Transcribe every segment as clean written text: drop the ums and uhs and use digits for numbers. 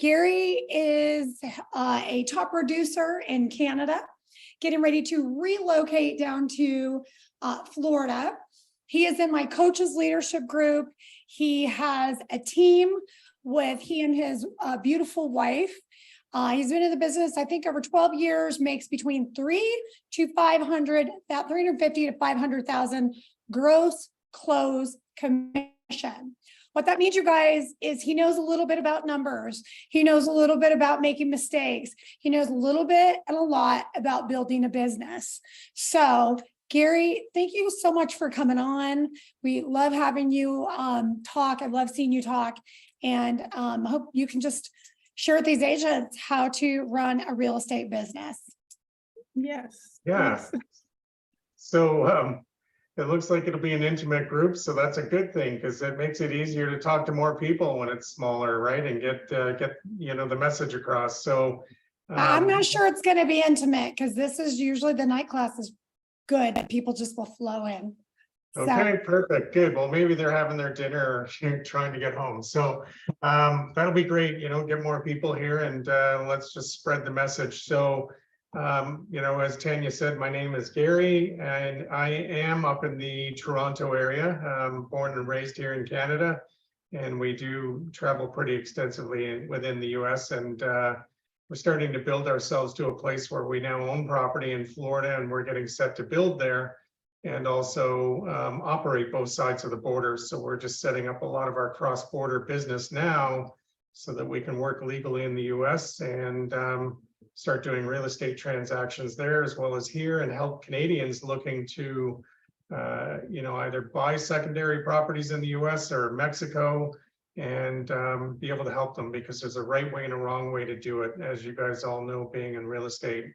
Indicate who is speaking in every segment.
Speaker 1: Gary is a top producer in Canada, getting ready to relocate down to Florida. He is in my coaches leadership group. He has a team with he and his beautiful wife. He's been in the business, I think, over 12 years, makes between 350 to 500,000 gross close commission. What that means, you guys, is he knows a little bit about numbers. He knows a little bit about making mistakes. He knows a little bit and a lot about building a business. So, Gary, thank you so much for coming on. We love having you talk. I love seeing you talk. And I hope you can just share with these agents how to run a real estate business.
Speaker 2: Yes.
Speaker 3: Yeah.
Speaker 2: Yes.
Speaker 3: So it looks like it'll be an intimate group, so that's a good thing because it makes it easier to talk to more people when it's smaller, right? And get the message across. So
Speaker 1: I'm not sure it's going to be intimate because this is usually the night class is good. People just will flow in.
Speaker 3: Okay, perfect, good. Well, maybe they're having their dinner or trying to get home. So that'll be great, get more people here and let's just spread the message. So, as Tanya said, my name is Gary and I am up in the Toronto area, born and raised here in Canada. And we do travel pretty extensively within the US and we're starting to build ourselves to a place where we now own property in Florida and we're getting set to build there. And also operate both sides of the border. So we're just setting up a lot of our cross-border business now so that we can work legally in the US and start doing real estate transactions there as well as here and help Canadians looking to, either buy secondary properties in the US or Mexico and be able to help them because there's a right way and a wrong way to do it. As you guys all know, being in real estate,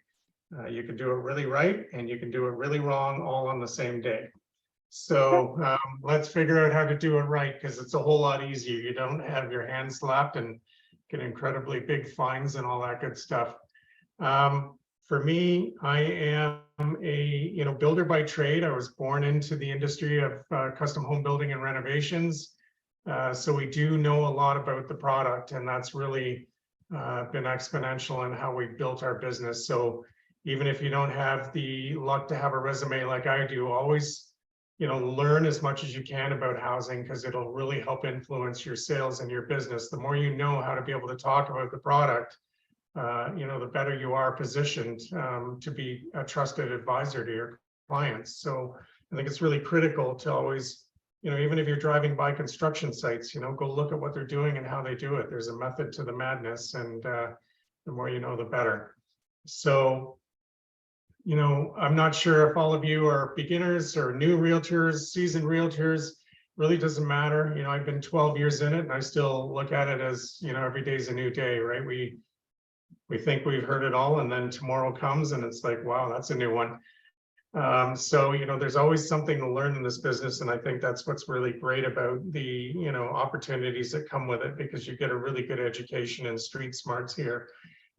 Speaker 3: you can do it really right and you can do it really wrong all on the same day. So let's figure out how to do it right because it's a whole lot easier. You don't have your hands slapped and get incredibly big fines and all that good stuff. For me, I am a builder by trade. I was born into the industry of custom home building and renovations. So we do know a lot about the product and that's really been exponential in how we built our business. So even if you don't have the luck to have a resume like I do, always, learn as much as you can about housing because it'll really help influence your sales and your business. The more you know how to be able to talk about the product, the better you are positioned to be a trusted advisor to your clients. So I think it's really critical to always, even if you're driving by construction sites, go look at what they're doing and how they do it. There's a method to the madness and the more you know, the better. So I'm not sure if all of you are beginners or new realtors, seasoned realtors, really doesn't matter. I've been 12 years in it and I still look at it as, every day's a new day, right? We think we've heard it all and then tomorrow comes and it's like, wow, that's a new one. So, there's always something to learn in this business. And I think that's what's really great about the, opportunities that come with it because you get a really good education and street smarts here.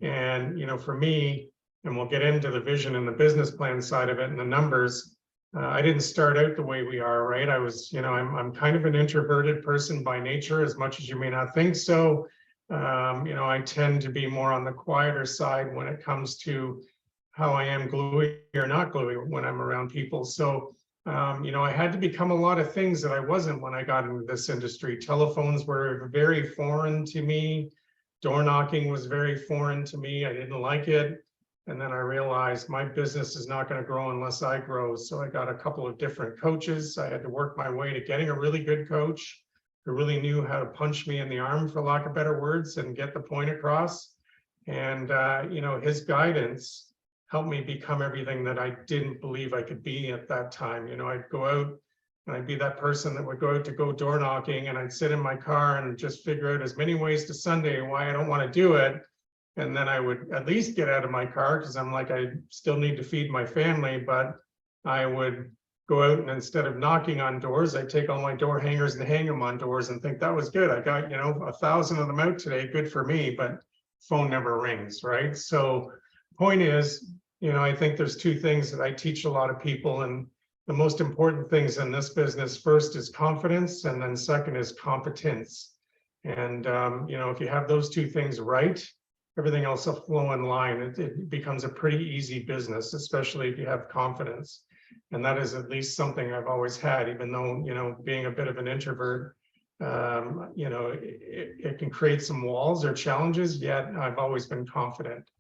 Speaker 3: And, for me, and we'll get into the vision and the business plan side of it and the numbers. I didn't start out the way we are, right? I was, I'm kind of an introverted person by nature, as much as you may not think so. I tend to be more on the quieter side when it comes to how I am gluey or not gluey when I'm around people. So, I had to become a lot of things that I wasn't when I got into this industry. Telephones were very foreign to me. Door knocking was very foreign to me. I didn't like it. And then I realized my business is not going to grow unless I grow. So I got a couple of different coaches. I had to work my way to getting a really good coach who really knew how to punch me in the arm, for lack of better words, and get the point across. And, his guidance helped me become everything that I didn't believe I could be at that time. I'd go out and I'd be that person that would go out to go door knocking and I'd sit in my car and just figure out as many ways to Sunday why I don't want to do it. And then I would at least get out of my car because I'm like, I still need to feed my family, but I would go out and instead of knocking on doors, I take all my door hangers and hang them on doors and think that was good. I got, 1,000 of them out today, good for me, but phone never rings, right? So point is, I think there's two things that I teach a lot of people, and the most important things in this business first is confidence, and then second is competence. And, you know, if you have those two things right, everything else will flow in line. It becomes a pretty easy business, especially if you have confidence. And that is at least something I've always had, even though, you know, being a bit of an introvert, you know, it can create some walls or challenges, yet I've always been confident.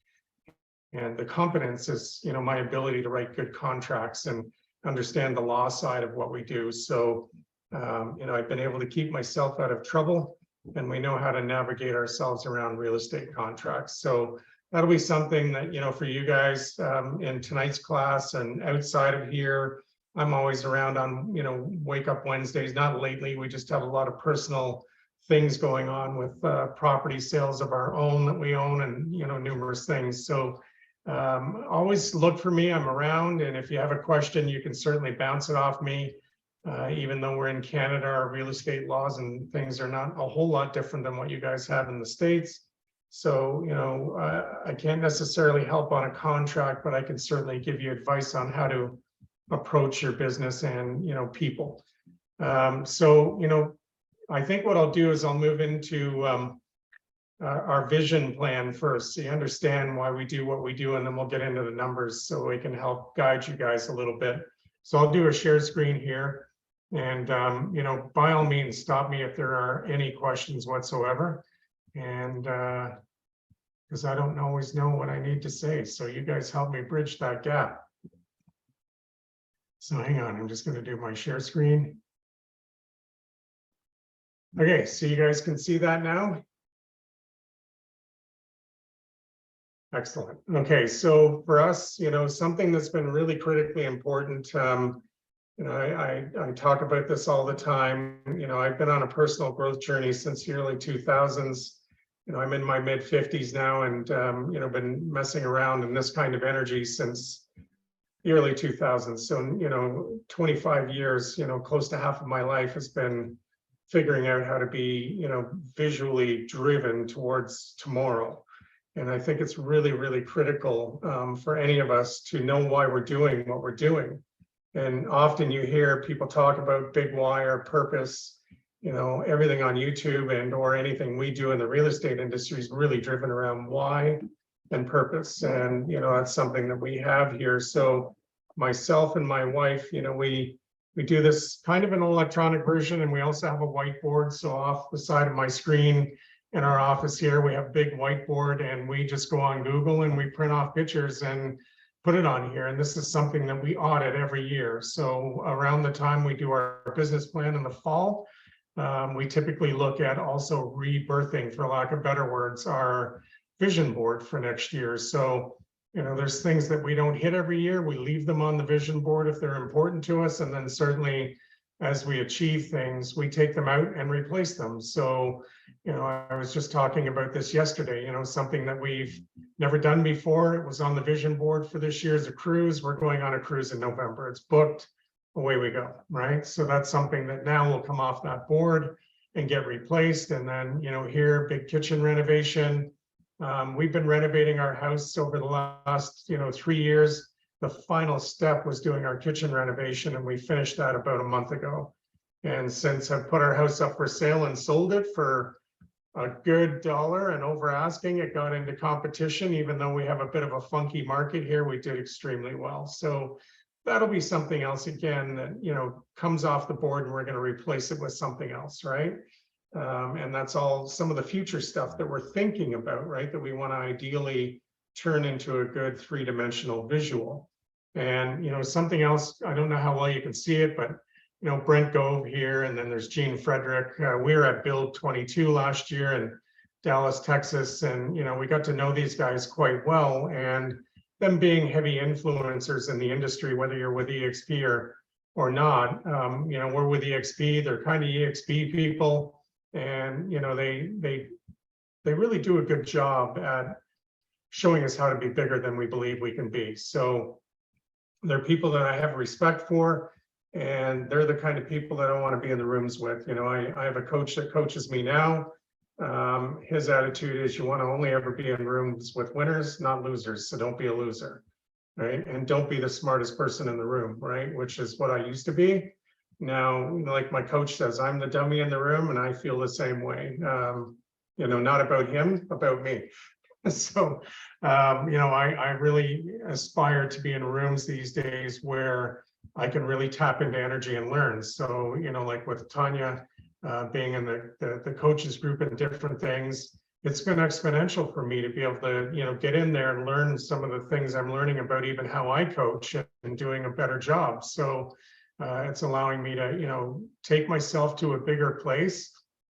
Speaker 3: And the competence is, you know, my ability to write good contracts and understand the law side of what we do. So, you know, I've been able to keep myself out of trouble, and we know how to navigate ourselves around real estate contracts. So that'll be something that, you know, for you guys in tonight's class and outside of here, I'm always around on, you know, Wake Up Wednesdays. Not lately, we just have a lot of personal things going on with property sales of our own that we own, and, you know, numerous things. So always look for me. I'm around, and if you have a question, you can certainly bounce it off me. Even though we're in Canada, our real estate laws and things are not a whole lot different than what you guys have in the States. So, you know, I can't necessarily help on a contract, but I can certainly give you advice on how to approach your business and, you know, people. So, you know, I think what I'll do is I'll move into our vision plan first, so you understand why we do what we do, and then we'll get into the numbers so we can help guide you guys a little bit. So I'll do a share screen here, and you know, by all means, stop me if there are any questions whatsoever, and because I don't always know what I need to say, so you guys help me bridge that gap. So hang on, I'm just going to do my share screen. Okay, so you guys can see that now. Excellent. Okay, so for us, you know, something that's been really critically important, you know, I talk about this all the time. You know, I've been on a personal growth journey since the early 2000s. You know, I'm in my mid 50s now, and you know, been messing around in this kind of energy since the early 2000s. So, you know, 25 years, you know, close to half of my life has been figuring out how to be, you know, visually driven towards tomorrow. And I think it's really, really critical for any of us to know why we're doing what we're doing. And often you hear people talk about big why or purpose. You know, everything on YouTube and or anything we do in the real estate industry is really driven around why and purpose. And, you know, that's something that we have here. So myself and my wife, you know, we do this kind of an electronic version, and we also have a whiteboard. So off the side of my screen in our office here, we have a big whiteboard, and we just go on Google and we print off pictures and put it on here. And this is something that we audit every year. So around the time we do our business plan in the fall, we typically look at also rebirthing, for lack of better words, our vision board for next year. So, you know, there's things that we don't hit every year. We leave them on the vision board if they're important to us. And then certainly as we achieve things, we take them out and replace them. So, you know, I was just talking about this yesterday, you know, something that we've never done before. It was on the vision board for this year's a cruise. We're going on a cruise in November. It's booked, away we go, right? So that's something that now will come off that board and get replaced. And then, you know, here, big kitchen renovation. We've been renovating our house over the last, you know, 3 years. The final step was doing our kitchen renovation, and we finished that about a month ago. And since I've put our house up for sale and sold it for a good dollar and over asking, it got into competition. Even though we have a bit of a funky market here, we did extremely well. So that'll be something else again that, you know, comes off the board, and we're going to replace it with something else, right? And that's all some of the future stuff that we're thinking about, right? That we want to ideally turn into a good three-dimensional visual. And, you know, something else, I don't know how well you can see it, but, you know, Brent Gove here, and then there's Gene Frederick. We were at Build 22 last year in Dallas, Texas, and, you know, we got to know these guys quite well, and them being heavy influencers in the industry, whether you're with EXP or not, you know, we're with EXP, they're kind of EXP people, and, you know, they really do a good job at showing us how to be bigger than we believe we can be. So they're people that I have respect for, and they're the kind of people that I want to be in the rooms with. You know, I have a coach that coaches me now. His attitude is you want to only ever be in rooms with winners, not losers. So don't be a loser, right? And don't be the smartest person in the room, right? Which is what I used to be. Now, like my coach says, I'm the dummy in the room, and I feel the same way. Not about him, about me. So, I really aspire to be in rooms these days where I can really tap into energy and learn. So, like with Tanya, being in the coaches group and different things, it's been exponential for me to be able to, get in there and learn some of the things I'm learning about even how I coach and doing a better job. So it's allowing me to, take myself to a bigger place.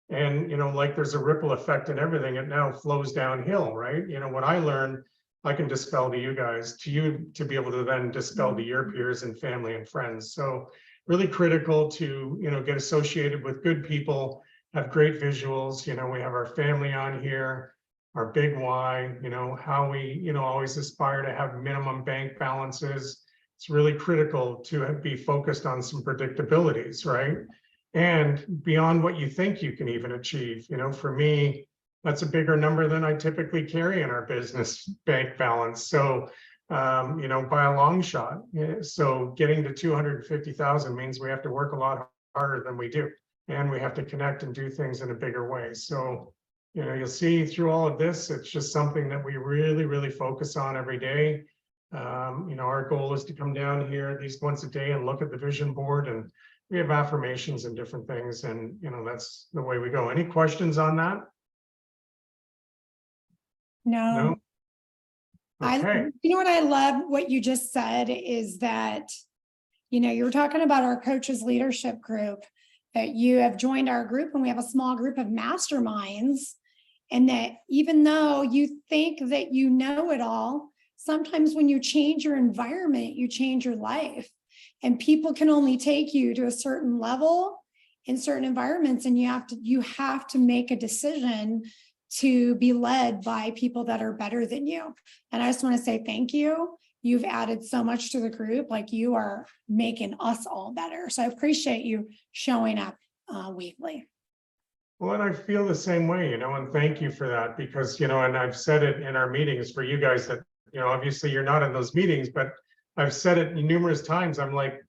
Speaker 3: And, like there's a ripple effect in everything. It now flows downhill, right? What I learn, I can dispel to you guys, to you to be able to then dispel to your peers and family and friends. So really critical to, get associated with good people, have great visuals. We have our family on here, our big why, how we, always aspire to have minimum bank balances. It's really critical to be focused on some predictabilities, right? And beyond what you think you can even achieve. For me, that's a bigger number than I typically carry in our business bank balance. So, by a long shot. So getting to 250,000 means we have to work a lot harder than we do. And we have to connect and do things in a bigger way. So, you'll see through all of this, it's just something that we really, really focus on every day. Our goal is to come down here at least once a day and look at the vision board, and we have affirmations and different things, and that's the way we go. Any questions on that?
Speaker 1: No.
Speaker 3: Okay.
Speaker 1: What I love what you just said is that, you were talking about our coaches leadership group, that you have joined our group, and we have a small group of masterminds, and that even though you think that you know it all, sometimes when you change your environment, you change your life. And people can only take you to a certain level in certain environments, and you have to make a decision to be led by people that are better than you. And I just want to say thank you. You've added so much to the group, like you are making us all better. So I appreciate you showing up weekly.
Speaker 3: Well, and I feel the same way, and thank you for that, because, and I've said it in our meetings for you guys that, obviously you're not in those meetings, but I've said it numerous times. I'm like,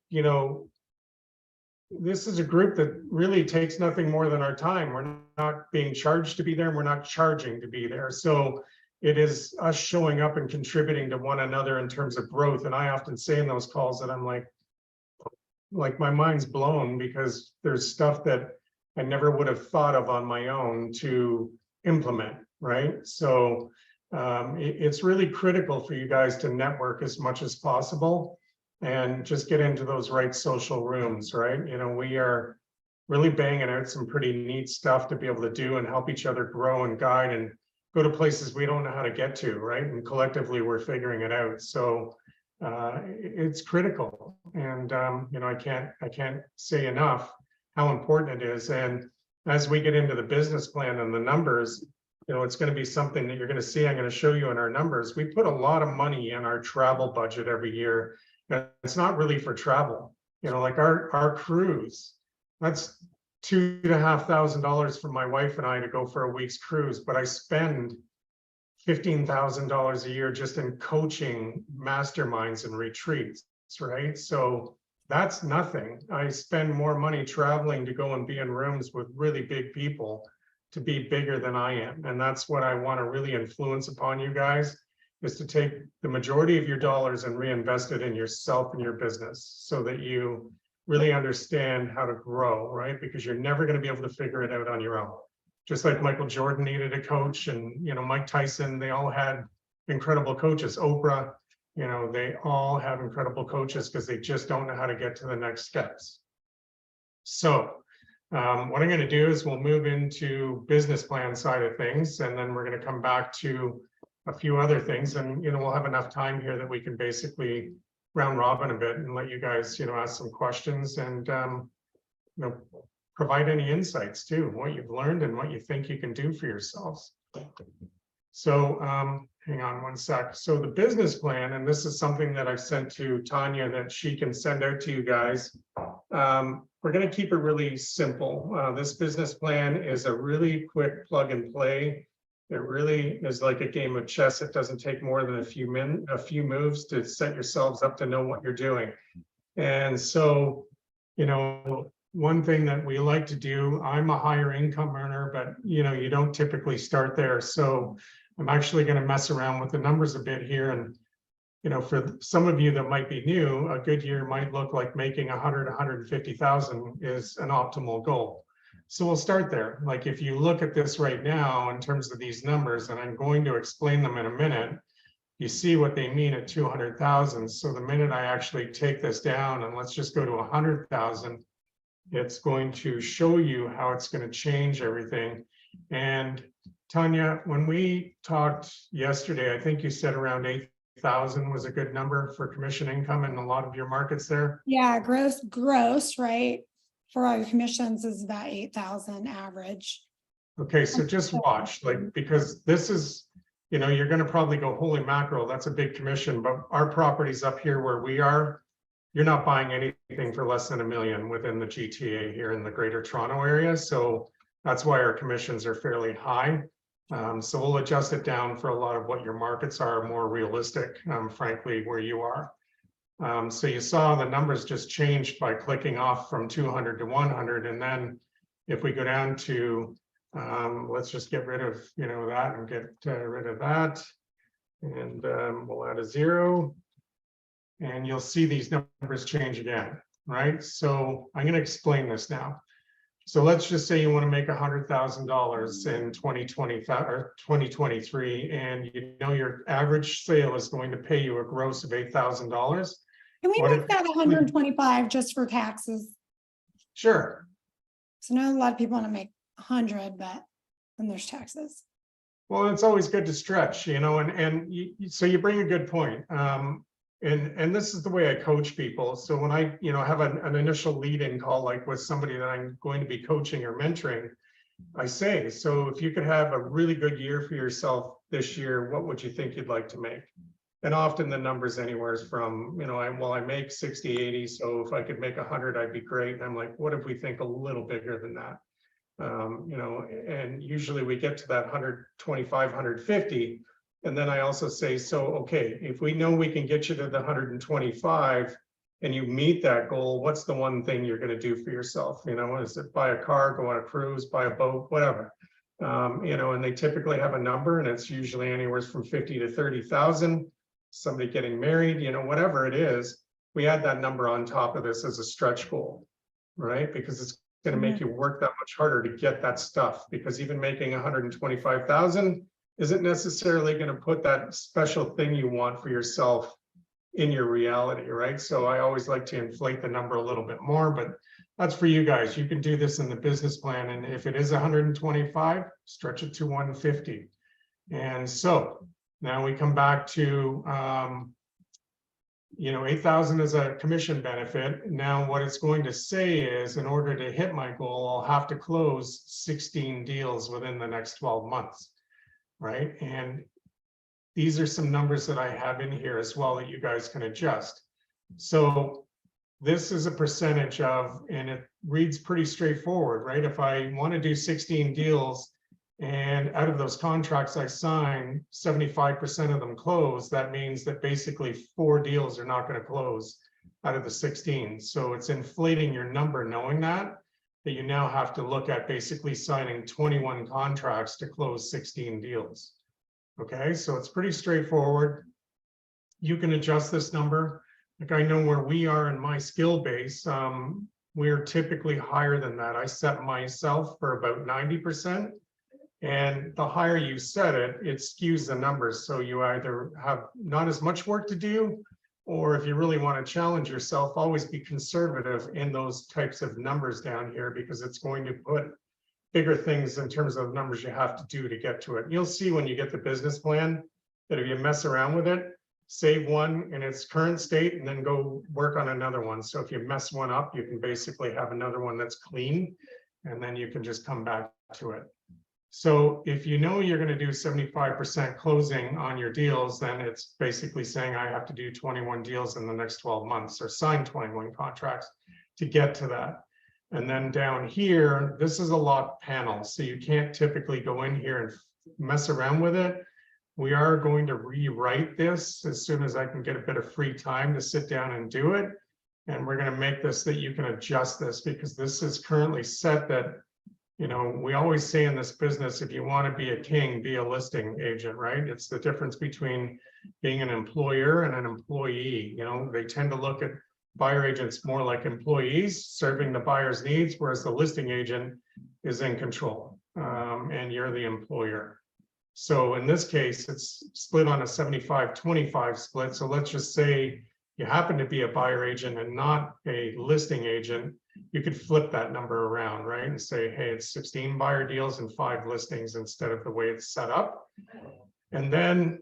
Speaker 3: this is a group that really takes nothing more than our time. We're not being charged to be there, and we're not charging to be there. So it is us showing up and contributing to one another in terms of growth. And I often say in those calls that I'm like my mind's blown, because there's stuff that I never would have thought of on my own to implement, right? So it's really critical for you guys to network as much as possible and just get into those right social rooms, right? We are really banging out some pretty neat stuff to be able to do and help each other grow and guide and go to places we don't know how to get to, right? And collectively we're figuring it out. So it's critical. And I can't say enough how important it is. And as we get into the business plan and the numbers, it's going to be something that you're going to see. I'm going to show you in our numbers. We put a lot of money in our travel budget every year. It's not really for travel. Like our cruise, that's $2,500 for my wife and I to go for a week's cruise, but I spend $15,000 a year just in coaching masterminds and retreats, right? So that's nothing. I spend more money traveling to go and be in rooms with really big people to be bigger than I am. And that's what I want to really influence upon you guys, is to take the majority of your dollars and reinvest it in yourself and your business, so that you really understand how to grow, right? Because you're never going to be able to figure it out on your own. Just like Michael Jordan needed a coach, and Mike Tyson, they all had incredible coaches. Oprah, they all have incredible coaches because they just don't know how to get to the next steps. So what I'm going to do is we'll move into business plan side of things, and then we're going to come back to a few other things, and we'll have enough time here that we can basically round robin a bit and let you guys ask some questions and provide any insights too, what you've learned and what you think you can do for yourselves. So hang on one sec. So the business plan, and this is something that I've sent to Tanya that she can send out to you guys. We're going to keep it really simple. This business plan is a really quick plug and play. It really is like a game of chess. It doesn't take more than a few moves to set yourselves up to know what you're doing. And so you know, one thing that we like to do, I'm a higher income earner, but you don't typically start there. So I'm actually going to mess around with the numbers a bit here. And, for some of you that might be new, a good year might look like making 150,000 is an optimal goal. So we'll start there. Like if you look at this right now in terms of these numbers, and I'm going to explain them in a minute, you see what they mean at 200,000. So the minute I actually take this down and let's just go to 100,000, it's going to show you how it's going to change everything. And Tanya, when we talked yesterday, I think you said around 8,000 was a good number for commission income in a lot of your markets there.
Speaker 1: Yeah, gross, right? For our commissions is about 8,000 average.
Speaker 3: Okay, so just watch, like, because this is, you're going to probably go, holy mackerel, that's a big commission. But our properties up here where we are, you're not buying anything for less than $1 million within the GTA here in the Greater Toronto area. So that's why our commissions are fairly high. So we'll adjust it down for a lot of what your markets are more realistic, frankly, where you are. So you saw the numbers just changed by clicking off from 200 to 100. And then if we go down to, let's just get rid of, that and get rid of that. And we'll add a 0. And you'll see these numbers change again, right? So I'm going to explain this now. So let's just say you want to make $100,000 in 2025 or 2023, and your average sale is going to pay you a gross of $8,000.
Speaker 1: Can we make that 125 just for taxes?
Speaker 3: Sure.
Speaker 1: So I know a lot of people want to make 100, but then there's taxes.
Speaker 3: Well, it's always good to stretch, so you bring a good point. And this is the way I coach people. So when I, have an initial lead-in call, like with somebody that I'm going to be coaching or mentoring, I say, so if you could have a really good year for yourself this year, what would you think you'd like to make? And often the numbers anywhere from, I make 60, 80. So if I could make 100, I'd be great. And I'm like, what if we think a little bigger than that? And usually we get to that 125, 150. And then I also say, so, okay, if we know we can get you to the 125 and you meet that goal, what's the one thing you're going to do for yourself? Is it buy a car, go on a cruise, buy a boat, whatever? And they typically have a number, and it's usually anywhere from 50 to 30,000. Somebody getting married, whatever it is, we add that number on top of this as a stretch goal, right? Because it's going to make you work that much harder to get that stuff. Because even making 125,000 isn't necessarily going to put that special thing you want for yourself in your reality, right? So I always like to inflate the number a little bit more, but that's for you guys. You can do this in the business plan. And if it is 125, stretch it to 150. And so now we come back to, 8,000 is a commission benefit. Now what it's going to say is, in order to hit my goal, I'll have to close 16 deals within the next 12 months. Right. And these are some numbers that I have in here as well that you guys can adjust. So this is a percentage of, and it reads pretty straightforward, right? If I want to do 16 deals and out of those contracts I sign, 75% of them close, that means that basically 4 deals are not going to close out of the 16. So it's inflating your number knowing that you now have to look at basically signing 21 contracts to close 16 deals. Okay, so it's pretty straightforward. You can adjust this number. Like I know where we are in my skill base, we're typically higher than that. I set myself for about 90%. And the higher you set it, it skews the numbers. So you either have not as much work to do, or if you really want to challenge yourself, always be conservative in those types of numbers down here, because it's going to put bigger things in terms of numbers you have to do to get to it. You'll see when you get the business plan that if you mess around with it, save one in its current state and then go work on another one. So if you mess one up, you can basically have another one that's clean, and then you can just come back to it. So if you know you're going to do 75% closing on your deals, then it's basically saying I have to do 21 deals in the next 12 months or sign 21 contracts to get to that. And then down here, this is a locked panel. So you can't typically go in here and mess around with it. We are going to rewrite this as soon as I can get a bit of free time to sit down and do it. And we're going to make this that you can adjust this, because this is currently set that, you know, we always say in this business, if you want to be a king, be a listing agent, right? It's the difference between being an employer and an employee. You know, they tend to look at buyer agents more like employees serving the buyer's needs, whereas the listing agent is in control, and you're the employer. So in this case, it's split on a 75-25 split. So let's just say you happen to be a buyer agent and not a listing agent. You could flip that number around, right? And say, hey, it's 16 buyer deals and 5 listings instead of the way it's set up. And then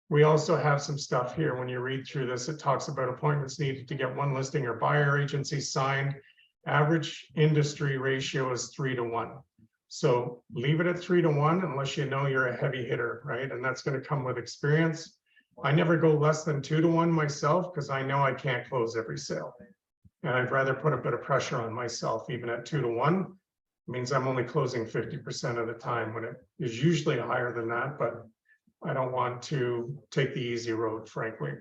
Speaker 3: we also have some stuff here. When you read through this, it talks about appointments needed to get 1 listing or buyer agency signed. Average industry ratio is 3-to-1. So leave it at 3-to-1 unless you know you're a heavy hitter, right? And that's going to come with experience. I never go less than 2-to-1 myself, because I know I can't close every sale. And I'd rather put a bit of pressure on myself. Even at 2-to-1 means I'm only closing 50% of the time, when it is usually higher than that, but I don't want to take the easy road, frankly.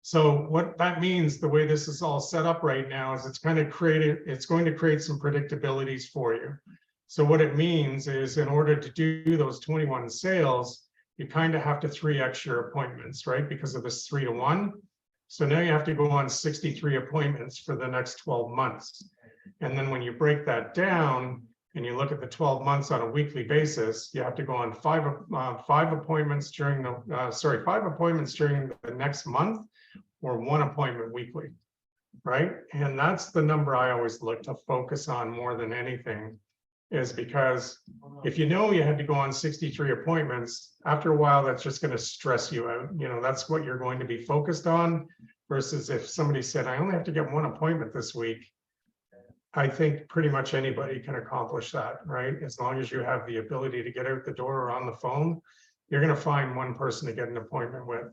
Speaker 3: So what that means, the way this is all set up right now, is it's going to create some predictabilities for you. So what it means is, in order to do those 21 sales, you kind of have to 3x your appointments, right? Because of this 3-to-1. So now you have to go on 63 appointments for the next 12 months. And then when you break that down and you look at the 12 months on a weekly basis, you have to go on 5 appointments during the 5 appointments during the next month, or 1 appointment weekly, right? And that's the number I always look to focus on more than anything, is because if you know you had to go on 63 appointments, after a while, that's just going to stress you out. You know, that's what you're going to be focused on, versus if somebody said, I only have to get 1 appointment this week. I think pretty much anybody can accomplish that, right? As long as you have the ability to get out the door or on the phone, you're going to find 1 person to get an appointment with.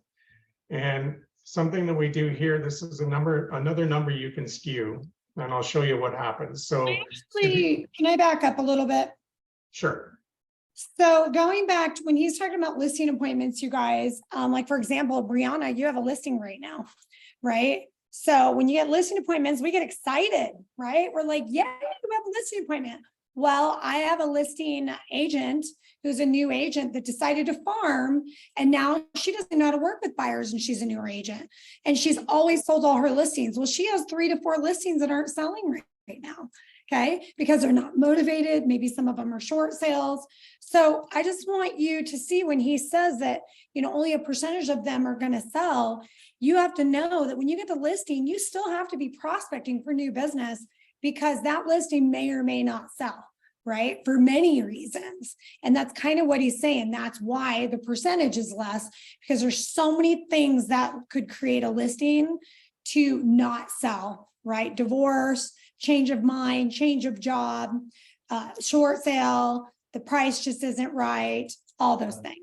Speaker 3: And something that we do here, this is another number you can skew, and I'll show you what happens. So
Speaker 1: Actually, can I back up a little bit?
Speaker 3: Sure.
Speaker 1: So going back to when he's talking about listing appointments, you guys, like for example, Brianna, you have a listing right now, right? So when you get listing appointments, we get excited, right? We're like, yeah, we have a listing appointment. Well, I have a listing agent who's a new agent that decided to farm, and now she doesn't know how to work with buyers, and she's a newer agent, and she's always sold all her listings. Well, she has 3 to 4 listings that aren't selling right now. Okay, because they're not motivated. Maybe some of them are short sales. So I just want you to see, when he says that, you know, only a percentage of them are going to sell, you have to know that when you get the listing, you still have to be prospecting for new business, because that listing may or may not sell, right? For many reasons. And that's kind of what he's saying. That's why the percentage is less, because there's so many things that could create a listing to not sell, right? Divorce, change of mind, change of job, short sale, the price just isn't right, all those things.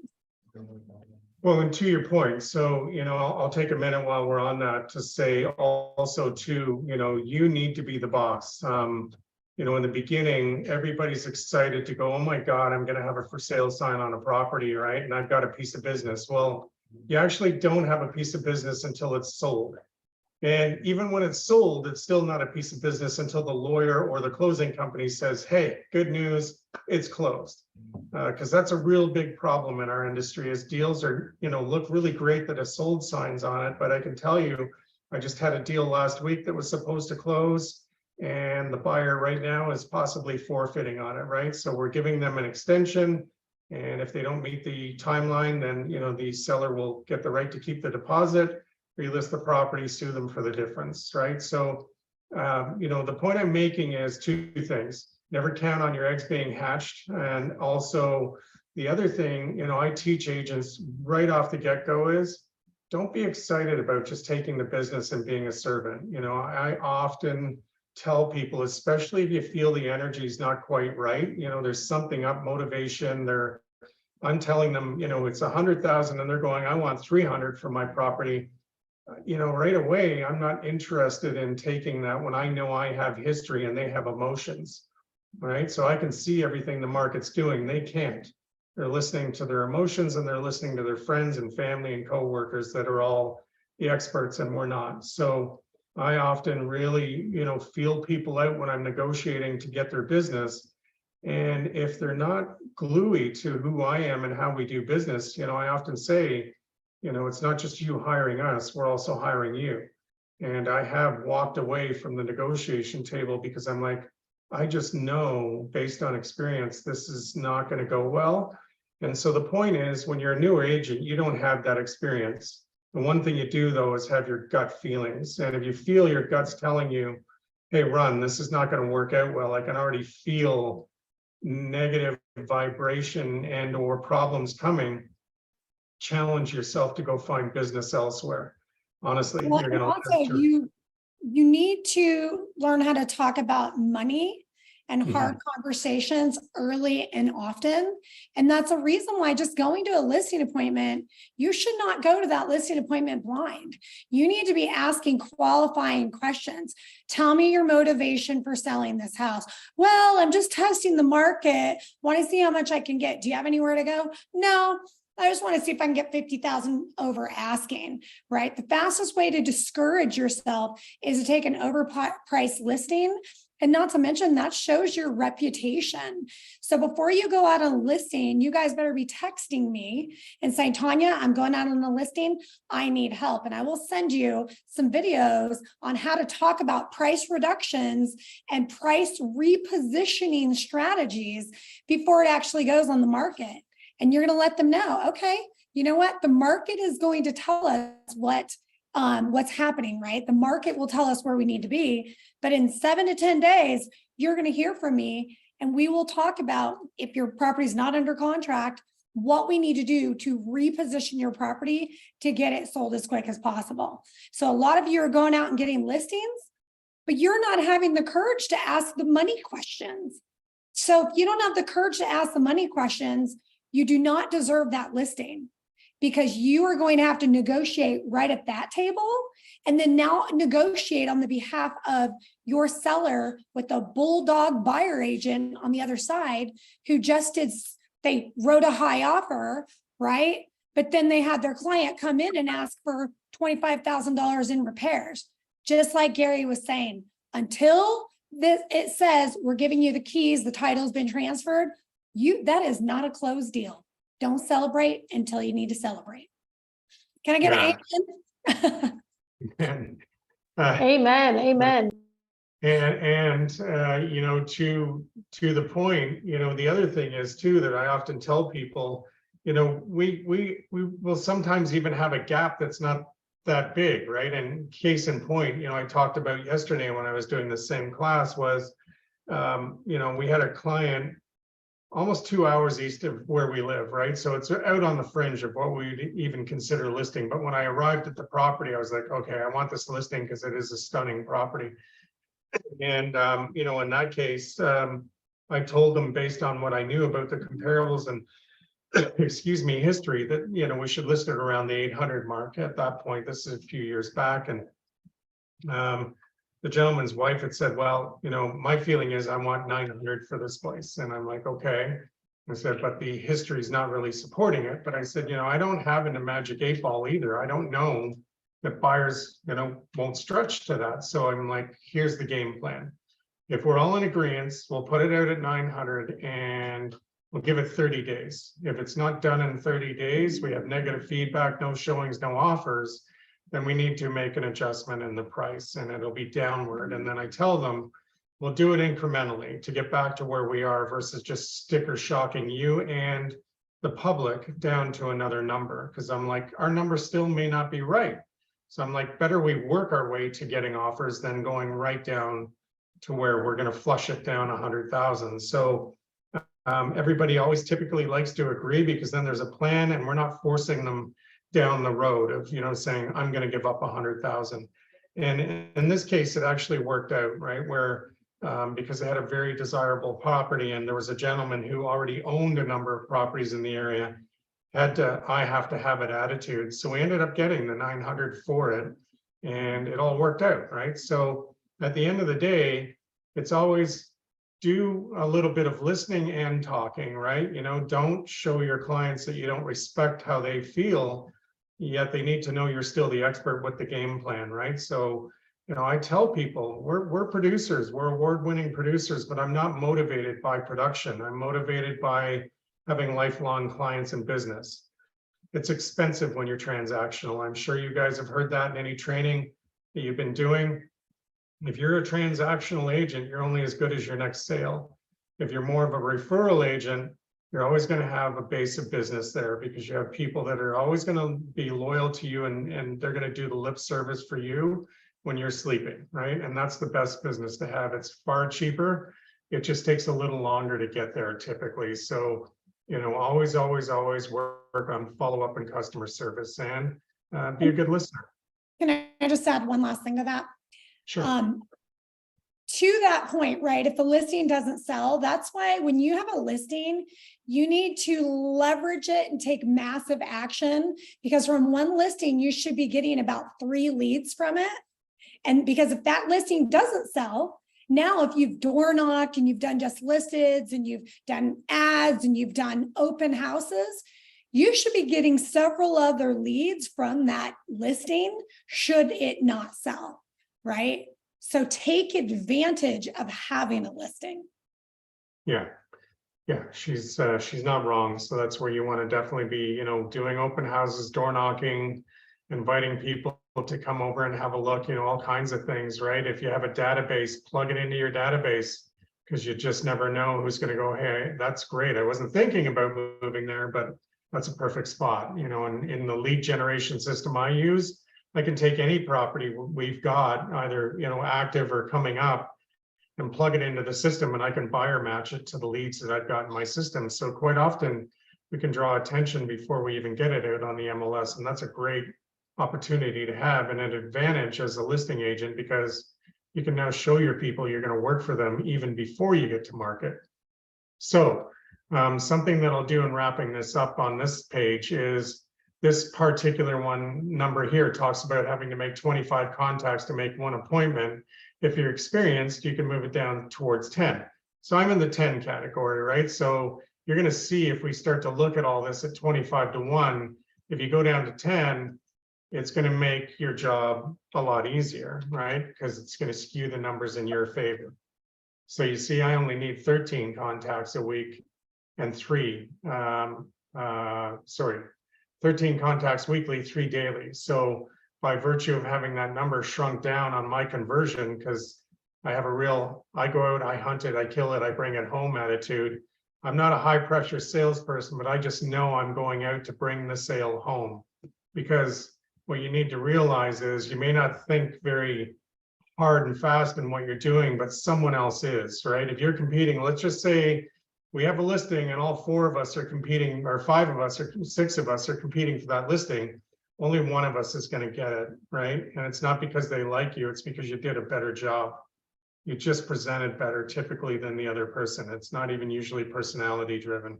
Speaker 3: Well, and to your point, so, you know, I'll take a minute while we're on that to say also too, you know, you need to be the boss. You know, in the beginning, everybody's excited to go, oh my God, I'm going to have a for sale sign on a property, right? And I've got a piece of business. Well, you actually don't have a piece of business until it's sold. And even when it's sold, it's still not a piece of business until the lawyer or the closing company says, hey, good news, it's closed. Because that's a real big problem in our industry, is deals are, you know, look really great that a sold signs on it. But I can tell you, I just had a deal last week that was supposed to close, and the buyer right now is possibly forfeiting on it, right? So we're giving them an extension. And if they don't meet the timeline, then, you know, the seller will get the right to keep the deposit, relist the property, sue them for the difference, right? So, you know, the point I'm making is 2 things. Never count on your eggs being hatched. And also the other thing, you know, I teach agents right off the get-go is, don't be excited about just taking the business and being a servant. You know, I often tell people, especially if you feel the energy is not quite right, you know, there's something up, motivation, I'm telling them, you know, it's 100,000 and they're going, I want 300 for my property. You know, right away, I'm not interested in taking that when I know I have history and they have emotions, right? So I can see everything the market's doing. They can't. They're listening to their emotions, and they're listening to their friends and family and coworkers that are all the experts, and we're not. So I often really, feel people out when I'm negotiating to get their business. And if they're not gluey to who I am and how we do business, I often say, it's not just you hiring us, we're also hiring you. And I have walked away from the negotiation table because I'm like, I just know based on experience, this is not going to go well. And so the point is, when you're a newer agent, you don't have that experience. The one thing you do, though, is have your gut feelings. And if you feel your gut's telling you, hey, run, this is not going to work out well, I can already feel negative vibration and or problems coming, challenge yourself to go find business elsewhere. Honestly,
Speaker 1: Well,
Speaker 3: you're
Speaker 1: and
Speaker 3: going
Speaker 1: also you need to learn how to talk about money and hard conversations early and often. And that's a reason why just going to a listing appointment, you should not go to that listing appointment blind. You need to be asking qualifying questions. Tell me your motivation for selling this house. Well, I'm just testing the market. Want to see how much I can get. Do you have anywhere to go? No. I just want to see if I can get 50,000 over asking, right? The fastest way to discourage yourself is to take an overpriced listing. And not to mention that shows your reputation. So before you go out on a listing, you guys better be texting me and saying, Tanya, I'm going out on a listing. I need help. And I will send you some videos on how to talk about price reductions and price repositioning strategies before it actually goes on the market. And you're going to let them know, okay, you know what? The market is going to tell us what's happening, right? The market will tell us where we need to be. But in 7 to 10 days, you're going to hear from me and we will talk about, if your property is not under contract, what we need to do to reposition your property to get it sold as quick as possible. So a lot of you are going out and getting listings, but you're not having the courage to ask the money questions. So if you don't have the courage to ask the money questions, you do not deserve that listing, because you are going to have to negotiate right at that table and then now negotiate on the behalf of your seller with a bulldog buyer agent on the other side who they wrote a high offer, right? But then they had their client come in and ask for $25,000 in repairs. Just like Gary was saying, until it says we're giving you the keys, the title's been transferred, that is not a closed deal. Don't celebrate until you need to celebrate. Can I get an amen?
Speaker 2: Amen. Amen.
Speaker 3: And to the point, the other thing is too, that I often tell people, we will sometimes even have a gap that's not that big, right? And case in point, I talked about yesterday when I was doing the same class was, we had a client almost 2 hours east of where we live, right? So it's out on the fringe of what we'd even consider listing. But when I arrived at the property, I was like, okay, I want this listing because it is a stunning property. And, in that case, I told them based on what I knew about the comparables and, excuse me, history, that, we should list it around the 800 mark at that point. This is a few years back. And the gentleman's wife had said, well, my feeling is I want 900 for this place. And I'm like, okay. I said, but the history is not really supporting it. But I said, I don't have a magic 8 ball either. I don't know that buyers, won't stretch to that. So I'm like, here's the game plan. If we're all in agreement, we'll put it out at 900 and we'll give it 30 days. If it's not done in 30 days, we have negative feedback, no showings, no offers, then we need to make an adjustment in the price and it'll be downward. And then I tell them, we'll do it incrementally to get back to where we are versus just sticker shocking you and the public down to another number. Because I'm like, our number still may not be right. So I'm like, better we work our way to getting offers than going right down to where we're going to flush it down 100,000. So everybody always typically likes to agree because then there's a plan and we're not forcing them down the road of, saying, I'm going to give up 100,000. And in this case, it actually worked out, right? Where, because they had a very desirable property and there was a gentleman who already owned a number of properties in the area, I have to have it attitude. So we ended up getting the 900 for it and it all worked out, right? So at the end of the day, it's always do a little bit of listening and talking, right? Don't show your clients that you don't respect how they feel, yet they need to know you're still the expert with the game plan, right? So I tell people we're producers, we're award-winning producers, but I'm not motivated by production. I'm motivated by having lifelong clients in business. It's expensive when you're transactional. I'm sure you guys have heard that in any training that you've been doing. If you're a transactional agent, you're only as good as your next sale. If you're more of a referral agent, you're always going to have a base of business there because you have people that are always going to be loyal to you, and they're going to do the lip service for you when you're sleeping, right? And that's the best business to have. It's far cheaper. It just takes a little longer to get there typically. So, always work on follow-up and customer service, and be a good listener.
Speaker 1: Can I just add one last thing to that?
Speaker 3: Sure.
Speaker 1: To that point, right? If the listing doesn't sell, that's why when you have a listing, you need to leverage it and take massive action, because from one listing, you should be getting about 3 leads from it. And because if that listing doesn't sell, now if you've door knocked and you've done just listeds and you've done ads and you've done open houses, you should be getting several other leads from that listing should it not sell, right? So take advantage of having a listing.
Speaker 3: Yeah, she's not wrong. So that's where you want to definitely be, doing open houses, door knocking, inviting people to come over and have a look, all kinds of things, right? If you have a database, plug it into your database, because you just never know who's going to go, hey, that's great. I wasn't thinking about moving there, but that's a perfect spot, and in the lead generation system I use, I can take any property we've got either, active or coming up, and plug it into the system, and I can buyer match it to the leads that I've got in my system. So quite often we can draw attention before we even get it out on the MLS. And that's a great opportunity to have, and an advantage as a listing agent, because you can now show your people you're going to work for them even before you get to market. So something that I'll do in wrapping this up on this page is this particular one number here talks about having to make 25 contacts to make 1 appointment. If you're experienced, you can move it down towards 10. So I'm in the 10 category, right? So you're going to see if we start to look at all this at 25 to 1, if you go down to 10, it's going to make your job a lot easier, right? Because it's going to skew the numbers in your favor. So you see, I only need 13 contacts a week and 13 contacts weekly, 3 daily. So by virtue of having that number shrunk down on my conversion, because I have I go out, I hunt it, I kill it, I bring it home attitude. I'm not a high pressure salesperson, but I just know I'm going out to bring the sale home. Because what you need to realize is you may not think very hard and fast in what you're doing, but someone else is, right? If you're competing, let's just say we have a listing and all 4 of us are competing, or 5 of us or 6 of us are competing for that listing, only one of us is going to get it, right? And it's not because they like you, it's because you did a better job. You just presented better typically than the other person. It's not even usually personality driven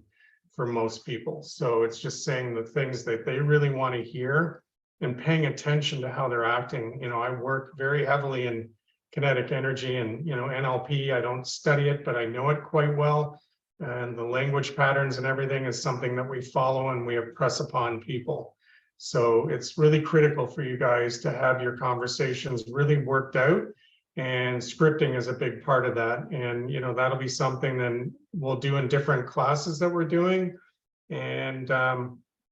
Speaker 3: for most people. So it's just saying the things that they really want to hear and paying attention to how they're acting. I work very heavily in kinetic energy and, NLP. I don't study it, but I know it quite well. And the language patterns and everything is something that we follow and we impress upon people. So it's really critical for you guys to have your conversations really worked out, and scripting is a big part of that. And, that'll be something then we'll do in different classes that we're doing. And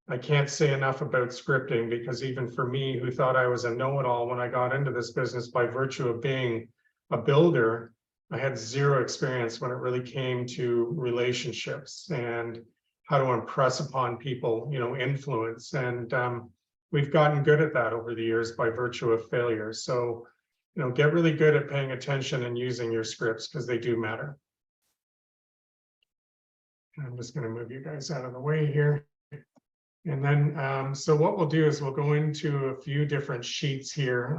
Speaker 3: I can't say enough about scripting, because even for me, who thought I was a know-it-all when I got into this business by virtue of being a builder, I had 0 experience when it really came to relationships and how to impress upon people, influence. And we've gotten good at that over the years by virtue of failure. So, get really good at paying attention and using your scripts, because they do matter. I'm just going to move you guys out of the way here. And then, so what we'll do is we'll go into a few different sheets here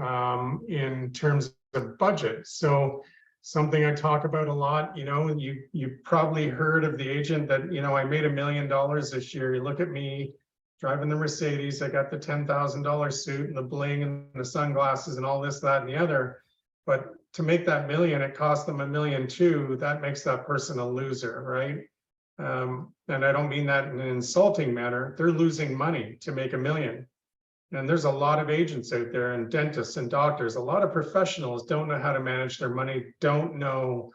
Speaker 3: in terms of budget. So something I talk about a lot, you've probably heard of the agent that, I made $1 million this year. You look at me driving the Mercedes, I got the $10,000 suit and the bling and the sunglasses and all this, that, and the other. But to make that million, it cost them $1.2 million. That makes that person a loser, right? And I don't mean that in an insulting manner. They're losing money to make $1 million. And there's a lot of agents out there and dentists and doctors. A lot of professionals don't know how to manage their money, don't know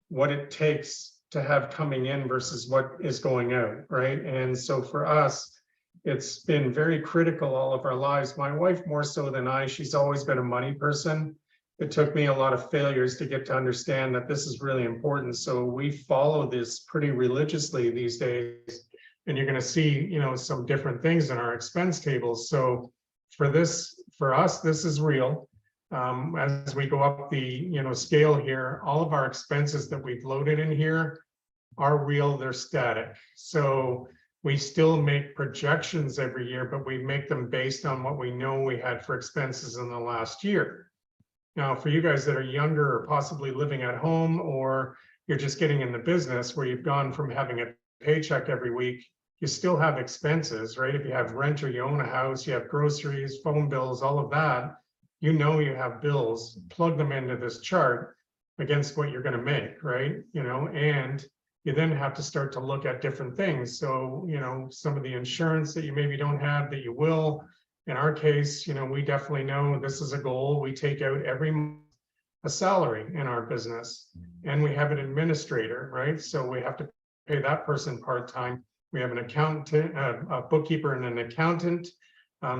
Speaker 3: what it takes to have coming in versus what is going out, right? And so for us, it's been very critical all of our lives. My wife more so than I, she's always been a money person. It took me a lot of failures to get to understand that this is really important. So we follow this pretty religiously these days. And you're going to see, you know, some different things in our expense tables. So for us, this is real. As we go up the, you know, scale here, all of our expenses that we've loaded in here are real, they're static. So we still make projections every year, but we make them based on what we know we had for expenses in the last year. Now, for you guys that are younger or possibly living at home, or you're just getting in the business where you've gone from having a paycheck every week, you still have expenses, right? If you have rent or you own a house, you have groceries, phone bills, all of that, you know you have bills, plug them into this chart against what you're going to make, right? You know, and you then have to start to look at different things. So, you know, some of the insurance that you maybe don't have that you will. In our case, you know, we definitely know this is a goal. We take out every month a salary in our business, and we have an administrator, right? So we have to pay that person part-time. We have an accountant, a bookkeeper and an accountant.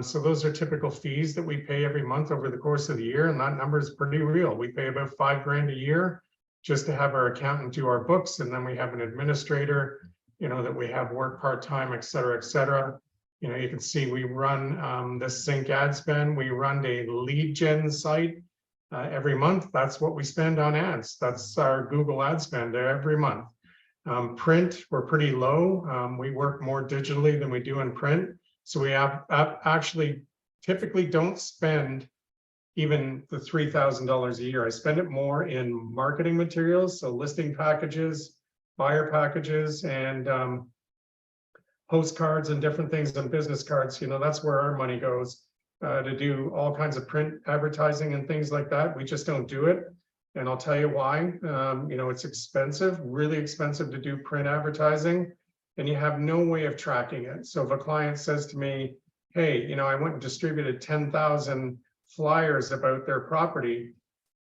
Speaker 3: So those are typical fees that we pay every month over the course of the year. And that number is pretty real. We pay about $5,000 a year just to have our accountant do our books. And then we have an administrator, you know, that we have work part-time, et cetera, et cetera. You know, you can see we run this sync ad spend. We run a lead gen site every month. That's what we spend on ads. That's our Google ad spend every month. Print, we're pretty low. We work more digitally than we do in print. So we have actually typically don't spend even the $3,000 a year. I spend it more in marketing materials, so listing packages, buyer packages, and postcards and different things and business cards. You know, that's where our money goes to do all kinds of print advertising and things like that. We just don't do it. And I'll tell you why. You know, it's expensive, really expensive to do print advertising, and you have no way of tracking it. So if a client says to me, hey, you know, I went and distributed 10,000 flyers about their property,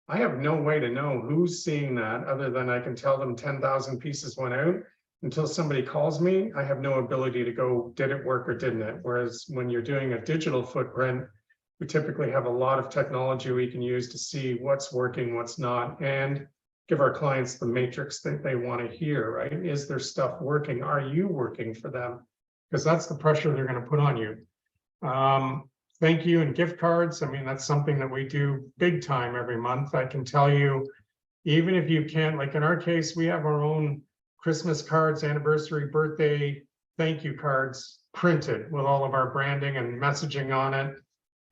Speaker 3: I have no way to know who's seeing that other than I can tell them 10,000 pieces went out. Until somebody calls me, I have no ability to go, did it work or didn't it? Whereas when you're doing a digital footprint, we typically have a lot of technology we can use to see what's working, what's not, and give our clients the matrix that they want to hear, right? Is their stuff working? Are you working for them? Because that's the pressure they're going to put on you. Thank you and gift cards. I mean, that's something that we do big time every month. I can tell you, even if you can't, like in our case, we have our own Christmas cards, anniversary, birthday, thank you cards printed with all of our branding and messaging on it.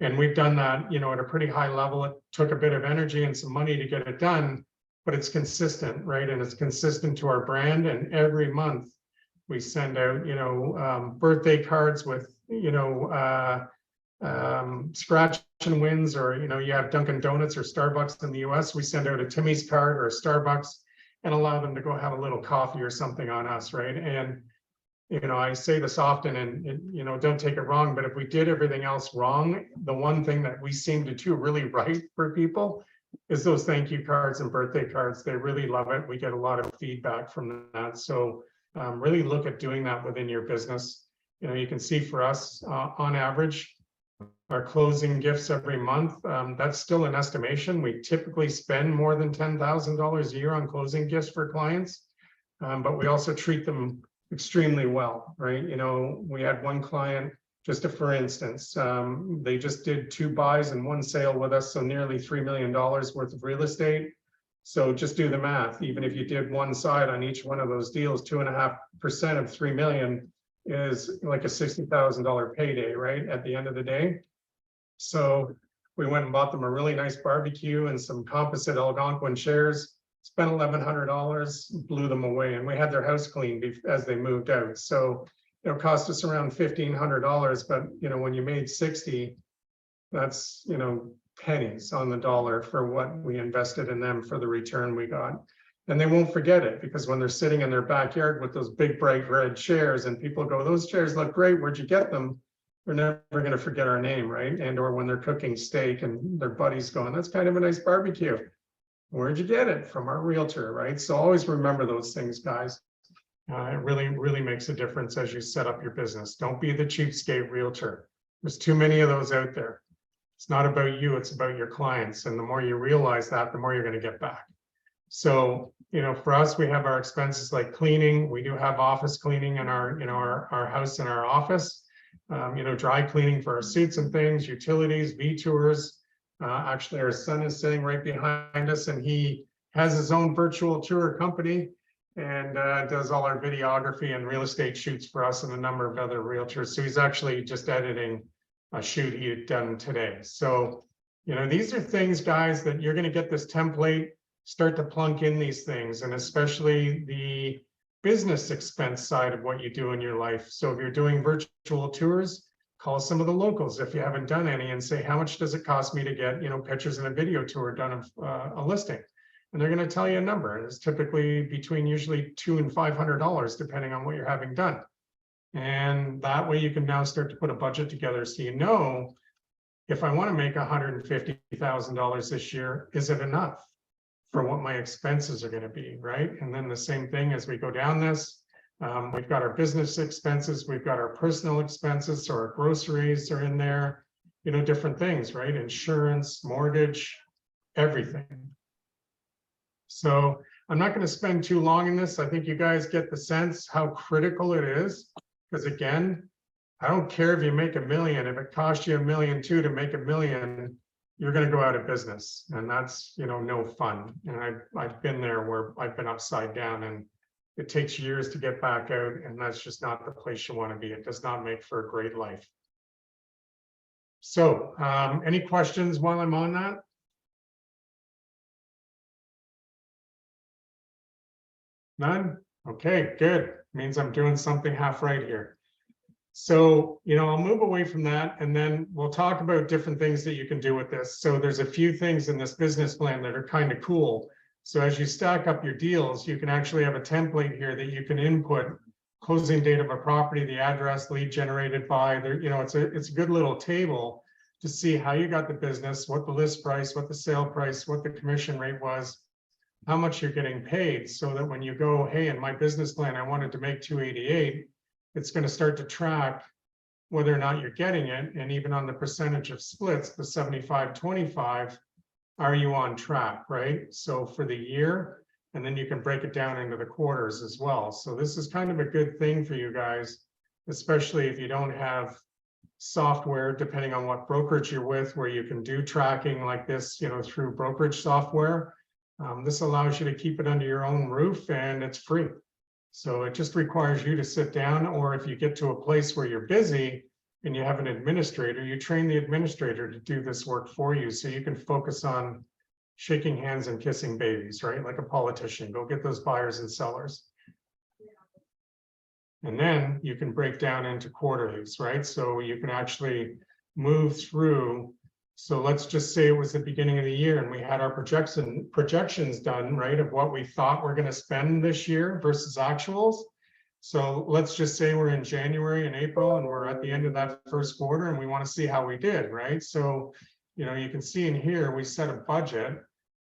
Speaker 3: And we've done that, you know, at a pretty high level. It took a bit of energy and some money to get it done, but it's consistent, right? And it's consistent to our brand. And every month we send out, you know, birthday cards with, you know, scratch and wins, or, you know, you have Dunkin' Donuts or Starbucks in the US, we send out a Timmy's card or a Starbucks and allow them to go have a little coffee or something on us, right? And, you know, I say this often and, you know, don't take it wrong, but if we did everything else wrong, the one thing that we seem to do really right for people is those thank you cards and birthday cards. They really love it. We get a lot of feedback from that. So really look at doing that within your business. You know, you can see for us on average, our closing gifts every month, that's still an estimation. We typically spend more than $10,000 a year on closing gifts for clients, but we also treat them extremely well, right? You know, we had one client, just for instance, they just did 2 buys and 1 sale with us, so nearly $3 million worth of real estate. So just do the math. Even if you did one side on each one of those deals, 2.5% of 3 million is like a $60,000 payday, right? At the end of the day. So we went and bought them a really nice barbecue and some composite Algonquin chairs, spent $1,100, blew them away, and we had their house cleaned as they moved out. So it cost us around $1,500, but you know, when you made 60, that's, you know, pennies on the dollar for what we invested in them for the return we got. And they won't forget it, because when they're sitting in their backyard with those big bright red chairs and people go, those chairs look great, where'd you get them? they're never going to forget our name, right? And or when they're cooking steak and their buddy's going, that's kind of a nice barbecue. Where'd you get it? From our realtor, right? So always remember those things, guys. It really, really makes a difference as you set up your business. Don't be the cheapskate realtor. There's too many of those out there. It's not about you, it's about your clients. And the more you realize that, the more you're going to get back. So, for us, we have our expenses like cleaning. We do have office cleaning in our house and our office, dry cleaning for our suits and things, utilities, V-tours. Actually, our son is sitting right behind us, and he has his own virtual tour company and does all our videography and real estate shoots for us and a number of other realtors. So he's actually just editing a shoot he had done today. So, these are things, guys, that you're going to get this template, start to plunk in these things, and especially the business expense side of what you do in your life. So if you're doing virtual tours, call some of the locals if you haven't done any and say, how much does it cost me to get, pictures and a video tour done of a listing? And they're going to tell you a number. And it's typically between usually $200 and $500, depending on what you're having done. And that way you can now start to put a budget together. So, if I want to make $150,000 this year, is it enough for what my expenses are going to be, right? And then the same thing as we go down this, we've got our business expenses, we've got our personal expenses, so our groceries are in there, different things, right? Insurance, mortgage, everything. So I'm not going to spend too long in this. I think you guys get the sense how critical it is, because again, I don't care if you make $1 million, if it costs you $1.2 million to make $1 million, you're going to go out of business, and that's no fun. And I've been there where I've been upside down, and it takes years to get back out, and that's just not the place you want to be. It does not make for a great life. So any questions while I'm on that? None? Okay, good. Means I'm doing something half right here. So, I'll move away from that, and then we'll talk about different things that you can do with this. So there's a few things in this business plan that are kind of cool. So as you stack up your deals, you can actually have a template here that you can input closing date of a property, the address, lead generated by, there, it's a good little table to see how you got the business, what the list price, what the sale price, what the commission rate was, how much you're getting paid, so that when you go, hey, in my business plan, I wanted to make 288, it's going to start to track whether or not you're getting it. And even on the percentage of splits, the 75-25, are you on track, right? So for the year, and then you can break it down into the quarters as well. So this is kind of a good thing for you guys, especially if you don't have software, depending on what brokerage you're with, where you can do tracking like this, through brokerage software. This allows you to keep it under your own roof, and it's free. So it just requires you to sit down, or if you get to a place where you're busy and you have an administrator, you train the administrator to do this work for you, so you can focus on shaking hands and kissing babies, right? Like a politician, go get those buyers and sellers. And then you can break down into quarterlies, right? So you can actually move through. So let's just say it was the beginning of the year and we had our projections done, right, of what we thought we're going to spend this year versus actuals. So let's just say we're in January and April and we're at the end of that first quarter and we want to see how we did, right? So, you can see in here, we set a budget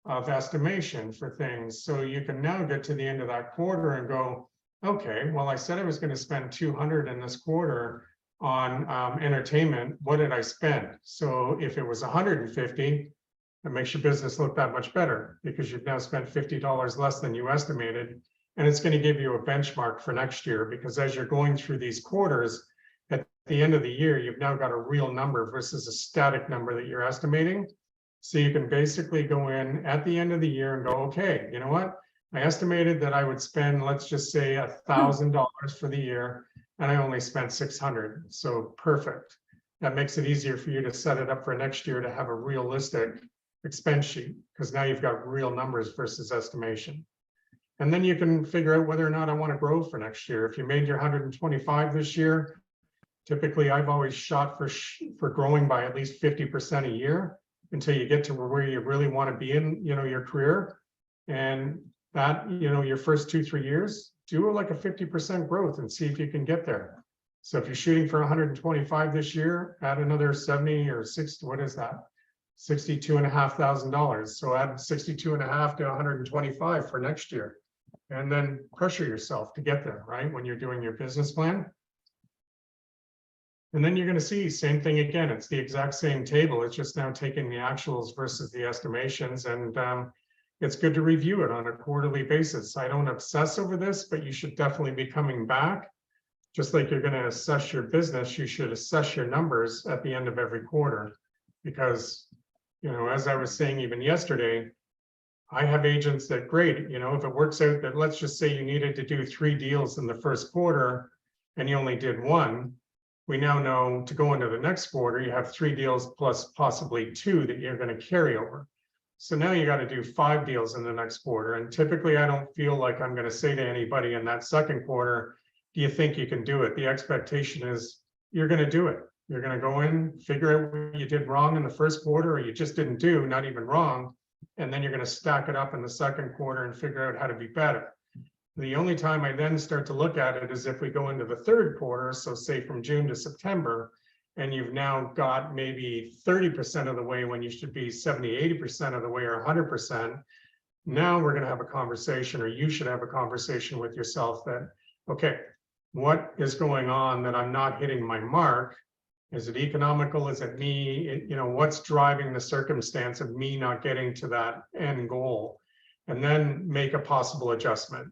Speaker 3: of estimation for things. So you can now get to the end of that quarter and go, okay, well, I said I was going to spend 200 in this quarter on entertainment. What did I spend? So if it was 150, it makes your business look that much better because you've now spent $50 less than you estimated. And it's going to give you a benchmark for next year, because as you're going through these quarters, at the end of the year, you've now got a real number versus a static number that you're estimating. So you can basically go in at the end of the year and go, okay, you know what? I estimated that I would spend, let's just say $1,000 for the year, and I only spent 600. So perfect. That makes it easier for you to set it up for next year to have a realistic expense sheet, because now you've got real numbers versus estimation. And then you can figure out whether or not I want to grow for next year. If you made your 125 this year, typically I've always shot for growing by at least 50% a year until you get to where you really want to be in, your career. And that, your first 2-3 years, do like a 50% growth and see if you can get there. So if you're shooting for 125 this year, add another 70 or 60, what is that? $62,500. So add 62.5 to 125 for next year. And then pressure yourself to get there, right? When you're doing your business plan. And then you're going to see same thing again. It's the exact same table. It's just now taking the actuals versus the estimations. And it's good to review it on a quarterly basis. I don't obsess over this, but you should definitely be coming back. Just like you're going to assess your business, you should assess your numbers at the end of every quarter. Because, you know, as I was saying even yesterday, I have agents that great, you know, if it works out that let's just say you needed to do 3 deals in the first quarter and you only did 1, we now know to go into the next quarter, you have 3 deals plus possibly 2 that you're going to carry over. So now you got to do 5 deals in the next quarter. And typically I don't feel like I'm going to say to anybody in that second quarter, do you think you can do it? The expectation is you're going to do it. You're going to go in, figure out what you did wrong in the first quarter or you just didn't do, not even wrong. And then you're going to stack it up in the second quarter and figure out how to be better. The only time I then start to look at it is if we go into the third quarter, so say from June to September, and you've now got maybe 30% of the way when you should be 70, 80% of the way or 100%. Now we're going to have a conversation, or you should have a conversation with yourself that, okay, what is going on that I'm not hitting my mark? Is it economical? Is it me? You know, what's driving the circumstance of me not getting to that end goal? And then make a possible adjustment,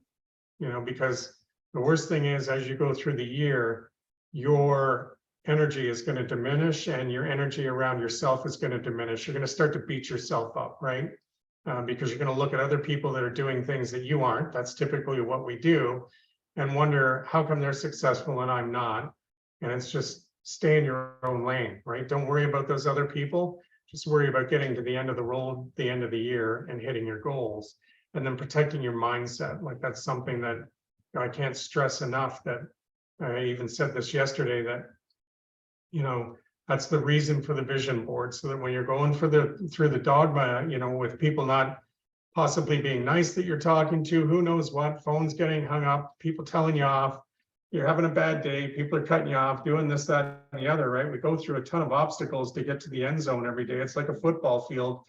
Speaker 3: you know, because the worst thing is as you go through the year, your energy is going to diminish and your energy around yourself is going to diminish. You're going to start to beat yourself up, right? Because you're going to look at other people that are doing things that you aren't. That's typically what we do. And wonder how come they're successful and I'm not. And it's just stay in your own lane, right? Don't worry about those other people. Just worry about getting to the end of the road, the end of the year and hitting your goals. And then protecting your mindset. Like that's something that I can't stress enough, that I even said this yesterday, that, you know, that's the reason for the vision board. So that when you're going through the dogma, you know, with people not possibly being nice that you're talking to, who knows what, phones getting hung up, people telling you off, you're having a bad day, people are cutting you off, doing this, that, and the other, right? We go through a ton of obstacles to get to the end zone every day. It's like a football field.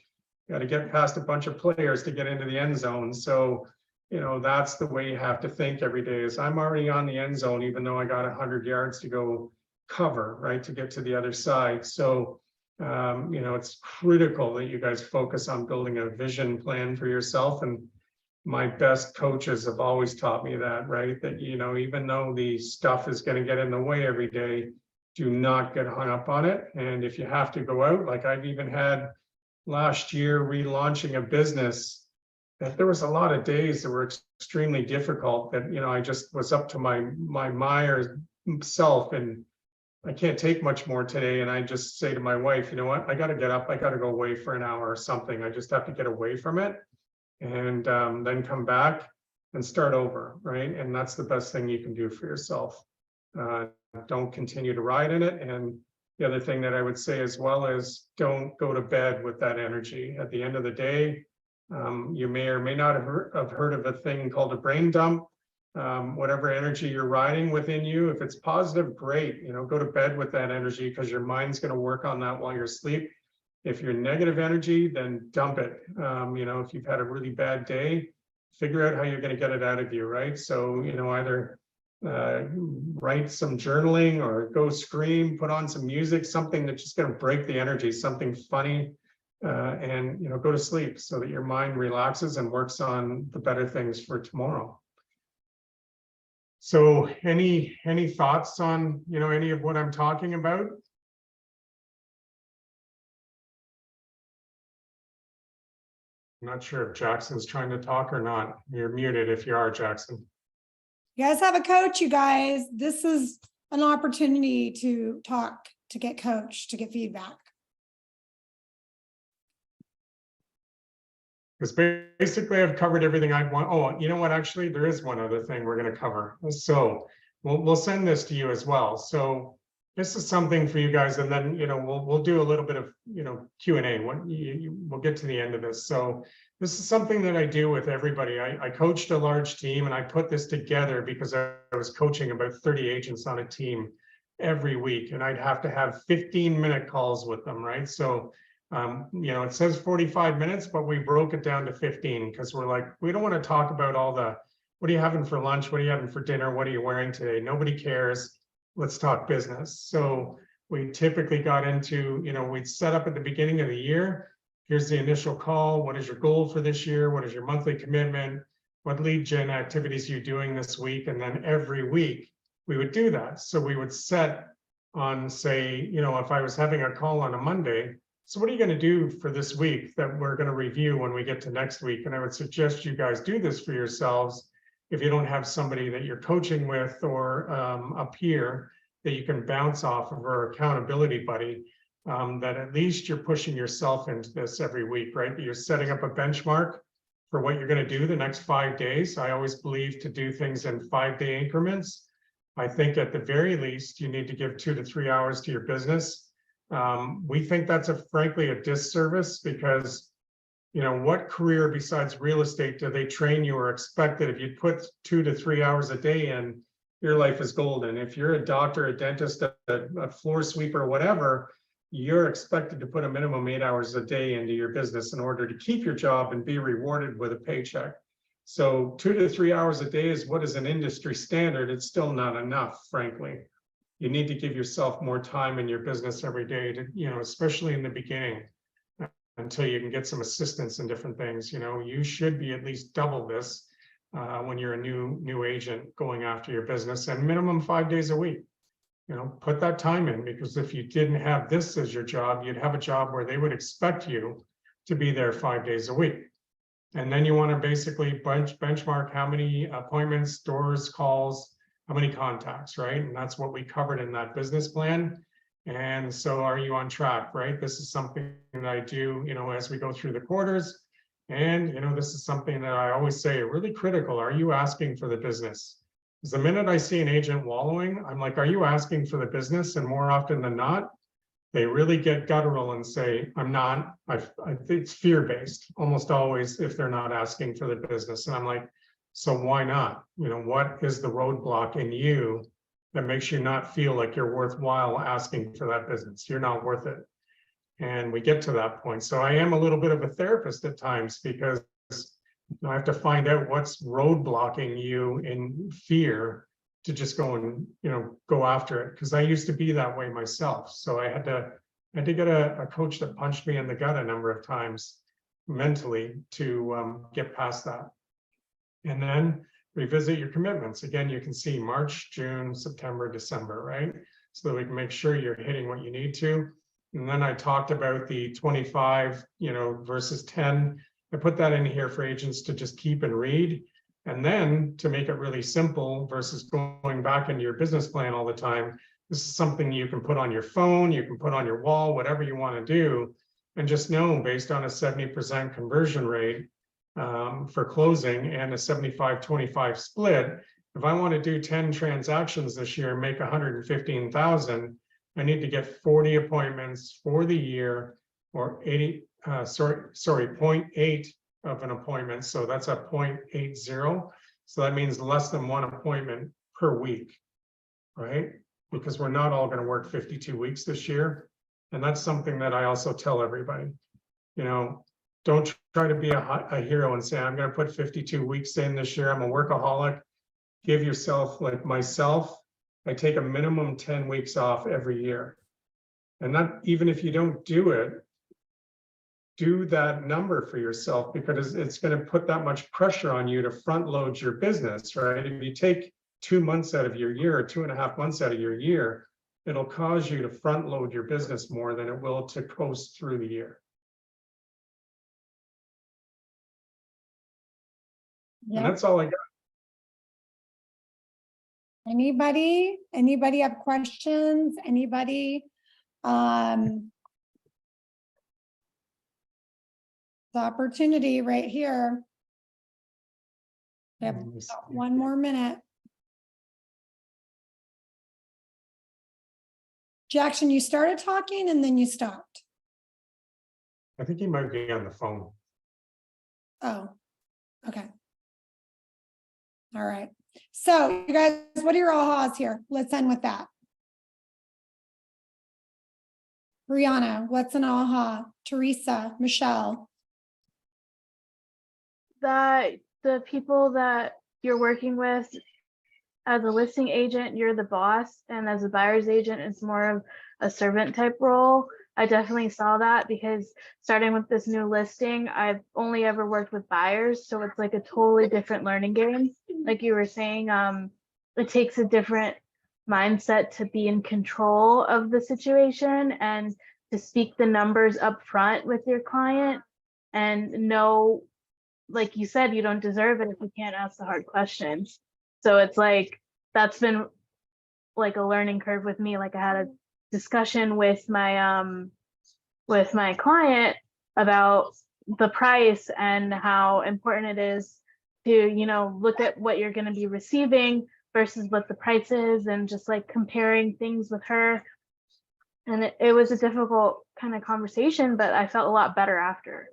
Speaker 3: You got to get past a bunch of players to get into the end zone. So, you know, that's the way you have to think every day is I'm already on the end zone, even though I got 100 yards to go cover, right, to get to the other side. So, you know, it's critical that you guys focus on building a vision plan for yourself. And my best coaches have always taught me that, right? That, you know, even though the stuff is going to get in the way every day, do not get hung up on it. And if you have to go out, like I've even had last year relaunching a business, that there was a lot of days that were extremely difficult that, you know, I just was up to my mire self and I can't take much more today. And I just say to my wife, you know what, I got to get up, I got to go away for an hour or something. I just have to get away from it and then come back and start over, right? And that's the best thing you can do for yourself. Don't continue to ride in it. And the other thing that I would say as well is don't go to bed with that energy. At the end of the day, you may or may not have heard of a thing called a brain dump. Whatever energy you're riding within you, if it's positive, great, you know, go to bed with that energy because your mind's going to work on that while you're asleep. If you're negative energy, then dump it. You know, if you've had a really bad day, figure out how you're going to get it out of you, right? So, you know, either write some journaling or go scream, put on some music, something that's just going to break the energy, something funny, and, you know, go to sleep so that your mind relaxes and works on the better things for tomorrow. So any thoughts on, you know, any of what I'm talking about? I'm not sure if Jackson's trying to talk or not. You're muted if you are, Jackson.
Speaker 1: You guys have a coach, you guys. This is an opportunity to talk, to get coached, to get feedback.
Speaker 3: Because basically I've covered everything I want. Oh, you know what? Actually, there is one other thing we're going to cover. So we'll send this to you as well. So this is something for you guys, and then, you know, we'll do a little bit of, you know, Q&A. We'll get to the end of this. So this is something that I do with everybody. I coached a large team, and I put this together because I was coaching about 30 agents on a team every week, and I'd have to have 15-minute calls with them, right? So, it says 45 minutes, but we broke it down to 15 because we're like, we don't want to talk about all the, what are you having for lunch? What are you having for dinner? What are you wearing today? Nobody cares. Let's talk business. So we typically got into, we'd set up at the beginning of the year. Here's the initial call. What is your goal for this year? What is your monthly commitment? What lead gen activities are you doing this week? And then every week we would do that. So we would set on, say, if I was having a call on a Monday, so what are you going to do for this week that we're going to review when we get to next week? And I would suggest you guys do this for yourselves if you don't have somebody that you're coaching with or a peer that you can bounce off of or accountability buddy, that at least you're pushing yourself into this every week, right? You're setting up a benchmark for what you're going to do the next 5 days. I always believe to do things in 5-day increments. I think at the very least, you need to give 2 to 3 hours to your business. We think that's frankly a disservice because, what career besides real estate do they train you or expect that if you put 2 to 3 hours a day in, your life is golden? If you're a doctor, a dentist, a floor sweeper, whatever, you're expected to put a minimum 8 hours a day into your business in order to keep your job and be rewarded with a paycheck. So 2 to 3 hours a day is what is an industry standard. It's still not enough, frankly. You need to give yourself more time in your business every day to, especially in the beginning, until you can get some assistance in different things. You should be at least double this when you're a new agent going after your business, and minimum 5 days a week. Put that time in, because if you didn't have this as your job, you'd have a job where they would expect you to be there 5 days a week. And then you want to basically benchmark how many appointments, doors, calls, how many contacts, right? And that's what we covered in that business plan. And so are you on track, right? This is something that I do, as we go through the quarters. And, this is something that I always say, really critical. Are you asking for the business? Because the minute I see an agent wallowing, I'm like, are you asking for the business? And more often than not, they really get guttural and say, I'm not. I think it's fear-based almost always if they're not asking for the business. And I'm like, so why not? What is the roadblock in you that makes you not feel like you're worthwhile asking for that business? You're not worth it. And we get to that point. So I am a little bit of a therapist at times, because I have to find out what's roadblocking you in fear to just go and, go after it. Because I used to be that way myself. So I had to get a coach that punched me in the gut a number of times mentally to get past that. And then revisit your commitments. Again, you can see March, June, September, December, right? So that we can make sure you're hitting what you need to. And then I talked about the 25, versus 10. I put that in here for agents to just keep and read. And then to make it really simple versus going back into your business plan all the time, this is something you can put on your phone, you can put on your wall, whatever you want to do. And just know, based on a 70% conversion rate for closing and a 75-25 split, if I want to do 10 transactions this year and make 115,000, I need to get 40 appointments for the year, or 0.8 of an appointment. So that's a 0.80. So that means less than 1 appointment per week, right? Because we're not all going to work 52 weeks this year. And that's something that I also tell everybody. Don't try to be a hero and say, I'm going to put 52 weeks in this year. I'm a workaholic. Give yourself, like myself, I take a minimum 10 weeks off every year. And that, even if you don't do it, do that number for yourself, because it's going to put that much pressure on you to front load your business, right? If you take 2 months out of your year, or 2.5 months out of your year, it'll cause you to front load your business more than it will to coast through the year.
Speaker 1: Yep.
Speaker 3: And that's all I got.
Speaker 1: Anybody have questions? Anybody? The opportunity right here. We have 1 more minute. Jackson, you started talking and then you stopped.
Speaker 3: I think he might be on the phone.
Speaker 1: Oh, okay. All right. So you guys, what are your ahas here? Let's end with that. Brianna, what's an aha? Teresa, Michelle.
Speaker 2: That the people that you're working with as a listing agent, you're the boss, and as a buyer's agent, it's more of a servant type role. I definitely saw that because starting with this new listing, I've only ever worked with buyers, so it's like a totally different learning game. Like you were saying, it takes a different mindset to be in control of the situation and to speak the numbers up front with your client and know, like you said, you don't deserve it if you can't ask the hard questions. So it's like, that's been like a learning curve with me. Like I had a discussion with my client about the price and how important it is to, you know, look at what you're going to be receiving versus what the price is, and just like comparing things with her. And it was a difficult kind of conversation, but I felt a lot better after.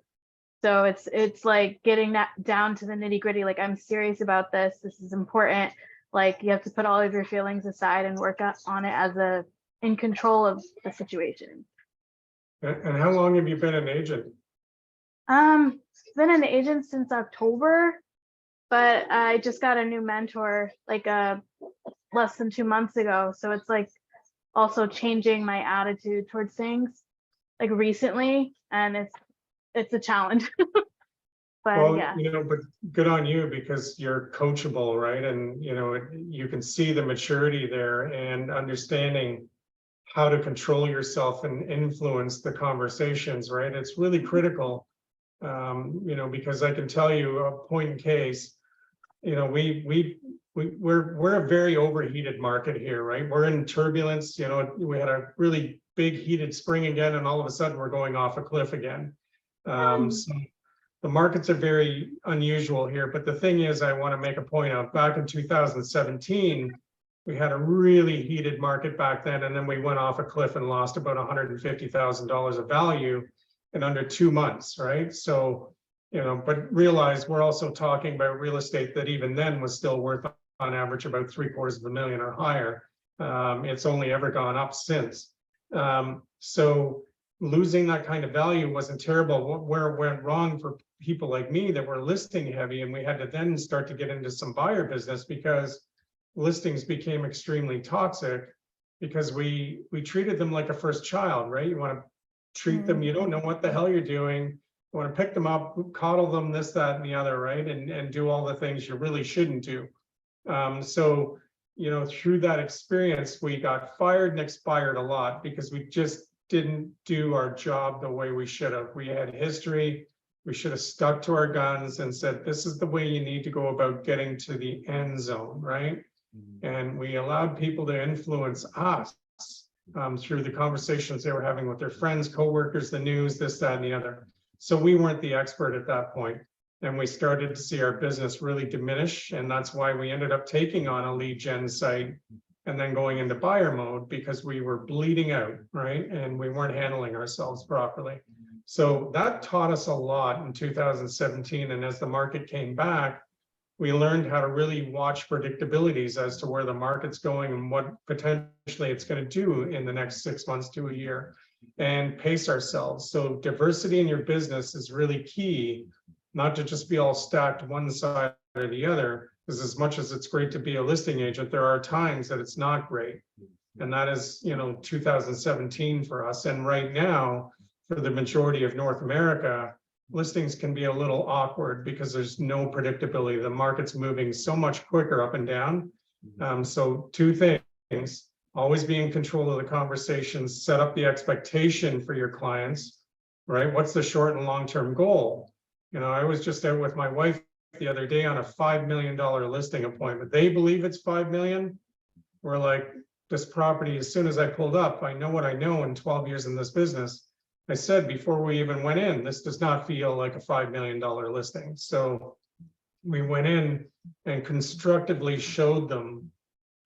Speaker 2: So it's like getting that down to the nitty gritty. Like, I'm serious about this. This is important. Like, you have to put all of your feelings aside and work on it as in control of the situation.
Speaker 3: And how long have you been an agent?
Speaker 2: Been an agent since October, but I just got a new mentor like less than 2 months ago. So it's like also changing my attitude towards things like recently, and it's a challenge. But
Speaker 3: Well,
Speaker 2: yeah.
Speaker 3: you know, but good on you because you're coachable, right? And, you know, you can see the maturity there and understanding how to control yourself and influence the conversations, right? It's really critical, you know, because I can tell you a point in case, you know, we're a very overheated market here, right? We're in turbulence, you know, we had a really big heated spring again, and all of a sudden we're going off a cliff again. So the markets are very unusual here, but the thing is, I want to make a point out, back in 2017, we had a really heated market back then, and then we went off a cliff and lost about $150,000 of value in under 2 months, right? So, you know, but realize we're also talking about real estate that even then was still worth on average about $750,000 or higher. It's only ever gone up since. So losing that kind of value wasn't terrible. Where it went wrong for people like me that were listing heavy, and we had to then start to get into some buyer business because listings became extremely toxic because we treated them like a first child, right? You want to treat them, you don't know what the hell you're doing. You want to pick them up, coddle them, this, that, and the other, right? And do all the things you really shouldn't do. So, you know, through that experience, we got fired and expired a lot because we just didn't do our job the way we should have. We had history. We should have stuck to our guns and said, this is the way you need to go about getting to the end zone, right? And we allowed people to influence us through the conversations they were having with their friends, coworkers, the news, this, that, and the other. So we weren't the expert at that point. And we started to see our business really diminish. And that's why we ended up taking on a lead gen site and then going into buyer mode, because we were bleeding out, right? And we weren't handling ourselves properly. So that taught us a lot in 2017. And as the market came back, we learned how to really watch predictabilities as to where the market's going and what potentially it's going to do in the next 6 months to a year, and pace ourselves. So diversity in your business is really key, not to just be all stacked one side or the other, because as much as it's great to be a listing agent, there are times that it's not great. And that is, you know, 2017 for us. And right now, for the majority of North America, listings can be a little awkward because there's no predictability. The market's moving so much quicker up and down. So two things: always be in control of the conversations, set up the expectation for your clients, right? What's the short and long-term goal? You know, I was just out with my wife the other day on a $5 million listing appointment. They believe it's 5 million. We're like, this property, as soon as I pulled up, I know what I know in 12 years in this business. I said before we even went in, this does not feel like a $5 million listing. So we went in and constructively showed them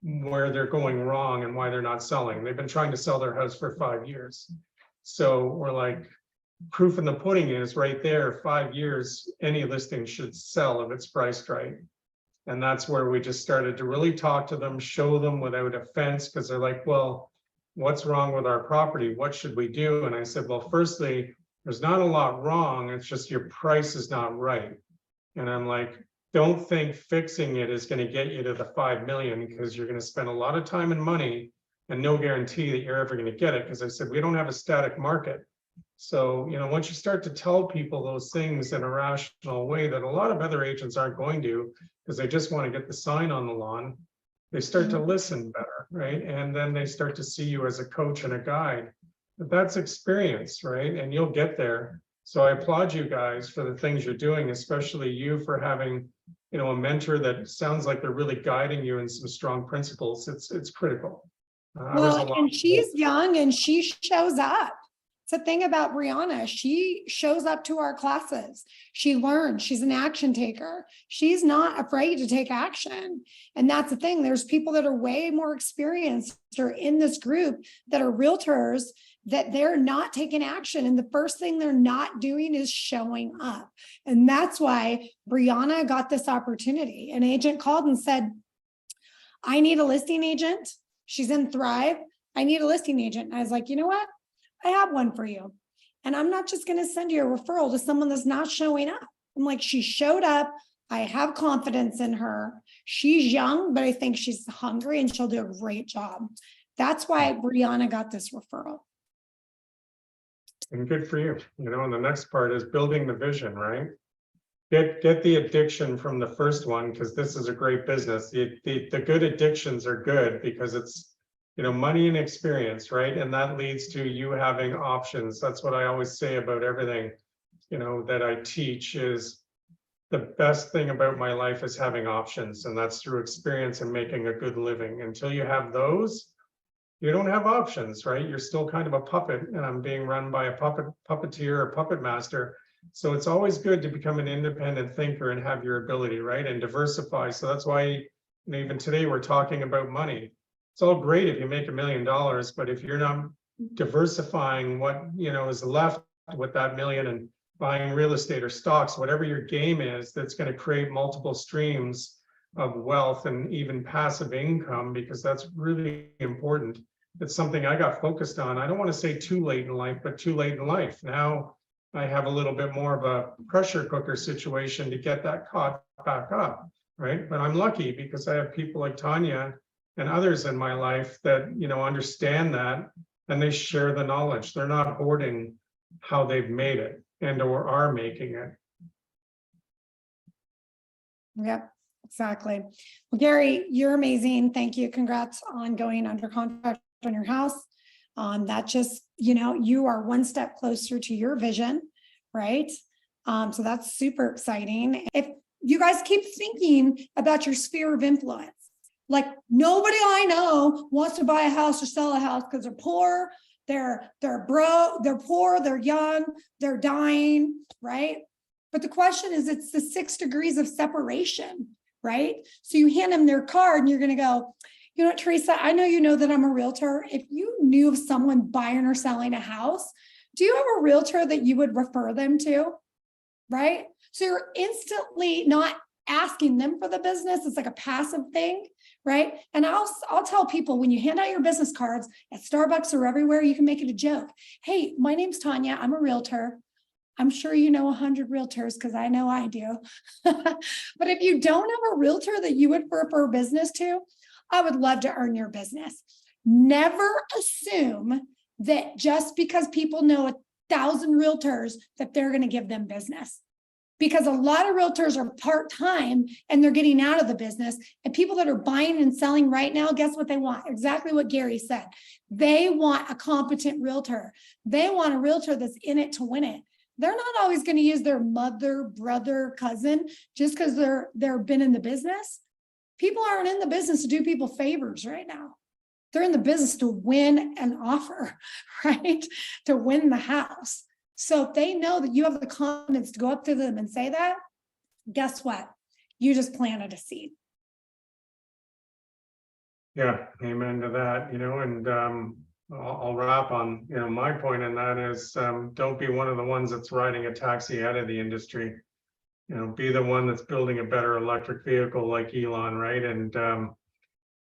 Speaker 3: where they're going wrong and why they're not selling. They've been trying to sell their house for 5 years. So we're like, proof in the pudding is right there. 5 years, any listing should sell if it's priced right. And that's where we just started to really talk to them, show them without offense, because they're like, well, what's wrong with our property? What should we do? And I said, well, firstly, there's not a lot wrong. It's just your price is not right. And I'm like, don't think fixing it is going to get you to the 5 million, because you're going to spend a lot of time and money and no guarantee that you're ever going to get it. Because I said, we don't have a static market. So, once you start to tell people those things in a rational way that a lot of other agents aren't going to, because they just want to get the sign on the lawn, they start to listen better, right? And then they start to see you as a coach and a guide. But that's experience, right? And you'll get there. So I applaud you guys for the things you're doing, especially you for having, a mentor that sounds like they're really guiding you in some strong principles. It's critical.
Speaker 1: Well, and she's young and she shows up. It's the thing about Brianna. She shows up to our classes. She learns. She's an action taker. She's not afraid to take action. And that's the thing. There's people that are way more experienced or in this group that are realtors that they're not taking action. And the first thing they're not doing is showing up. And that's why Brianna got this opportunity. An agent called and said, I need a listing agent. She's in Thrive. I need a listing agent. And I was like, you know what? I have one for you. And I'm not just going to send you a referral to someone that's not showing up. I'm like, she showed up. I have confidence in her. She's young, but I think she's hungry and she'll do a great job. That's why Brianna got this referral.
Speaker 3: And good for you. And the next part is building the vision, right? Get the addiction from the first one, because this is a great business. The good addictions are good because it's, money and experience, right? And that leads to you having options. That's what I always say about everything, that I teach is the best thing about my life is having options. And that's through experience and making a good living. Until you have those, you don't have options, right? You're still kind of a puppet, and I'm being run by a puppeteer or puppet master. So it's always good to become an independent thinker and have your ability, right? And diversify. So that's why, even today we're talking about money. It's all great if you make $1 million, but if you're not diversifying what, is left with that million and buying real estate or stocks, whatever your game is, that's going to create multiple streams of wealth and even passive income, because that's really important. It's something I got focused on. I don't want to say too late in life, but too late in life. Now I have a little bit more of a pressure cooker situation to get that caught back up, right? But I'm lucky because I have people like Tanya and others in my life that, understand that, and they share the knowledge. They're not hoarding how they've made it and or are making it.
Speaker 1: Yep, exactly. Well, Gary, you're amazing. Thank you. Congrats on going under contract on your house. That just, you are one step closer to your vision, right? So that's super exciting. If you guys keep thinking about your sphere of influence, like nobody I know wants to buy a house or sell a house because they're poor, they're broke, they're poor, they're young, they're dying, right? But the question is, it's the 6 degrees of separation, right? So you hand them their card and you're going to go, you know what, Teresa, I know you know that I'm a realtor. If you knew of someone buying or selling a house, do you have a realtor that you would refer them to, right? So you're instantly not asking them for the business. It's like a passive thing, right? And I'll tell people, when you hand out your business cards at Starbucks or everywhere, you can make it a joke. Hey, my name's Tanya. I'm a realtor. I'm sure you know 100 realtors, because I know I do. But if you don't have a realtor that you would refer business to, I would love to earn your business. Never assume that just because people know 1,000 realtors that they're going to give them business. Because a lot of realtors are part-time and they're getting out of the business. And people that are buying and selling right now, guess what they want? Exactly what Gary said. They want a competent realtor. They want a realtor that's in it to win it. They're not always going to use their mother, brother, cousin just because they're been in the business. People aren't in the business to do people favors right now. They're in the business to win an offer, right? To win the house. So if they know that you have the confidence to go up to them and say that, guess what? You just planted a seed.
Speaker 3: Yeah, amen to that, and I'll wrap on, my point in that is don't be one of the ones that's riding a taxi out of the industry. Be the one that's building a better electric vehicle like Elon, right? And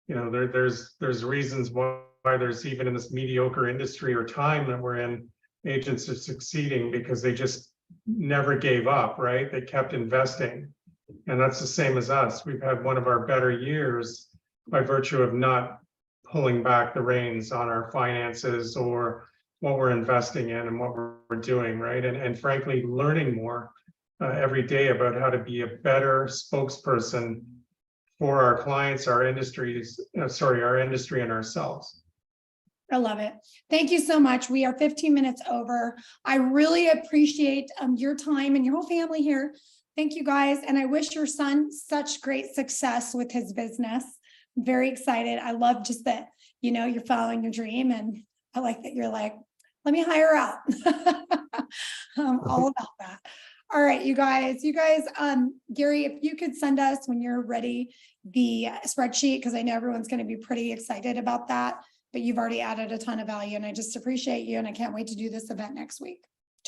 Speaker 3: there's reasons why why there's even in this mediocre industry or time that we're in, agents are succeeding because they just never gave up, right? They kept investing. And that's the same as us. We've had one of our better years by virtue of not pulling back the reins on our finances or what we're investing in and what we're doing, right? And frankly, learning more every day about how to be a better spokesperson for our clients, our industries, our industry and ourselves.
Speaker 1: I love it. Thank you so much. We are 15 minutes over. I really appreciate your time and your whole family here. Thank you guys. And I wish your son such great success with his business. I'm very excited. I love just that, you know, you're following your dream. And I like that you're like, let me hire out. All about that. All right, you guys, Gary, if you could send us when you're ready, the spreadsheet, because I know everyone's going to be pretty excited about that, but you've already added a ton of value and I just appreciate you. And I can't wait to do this event next week.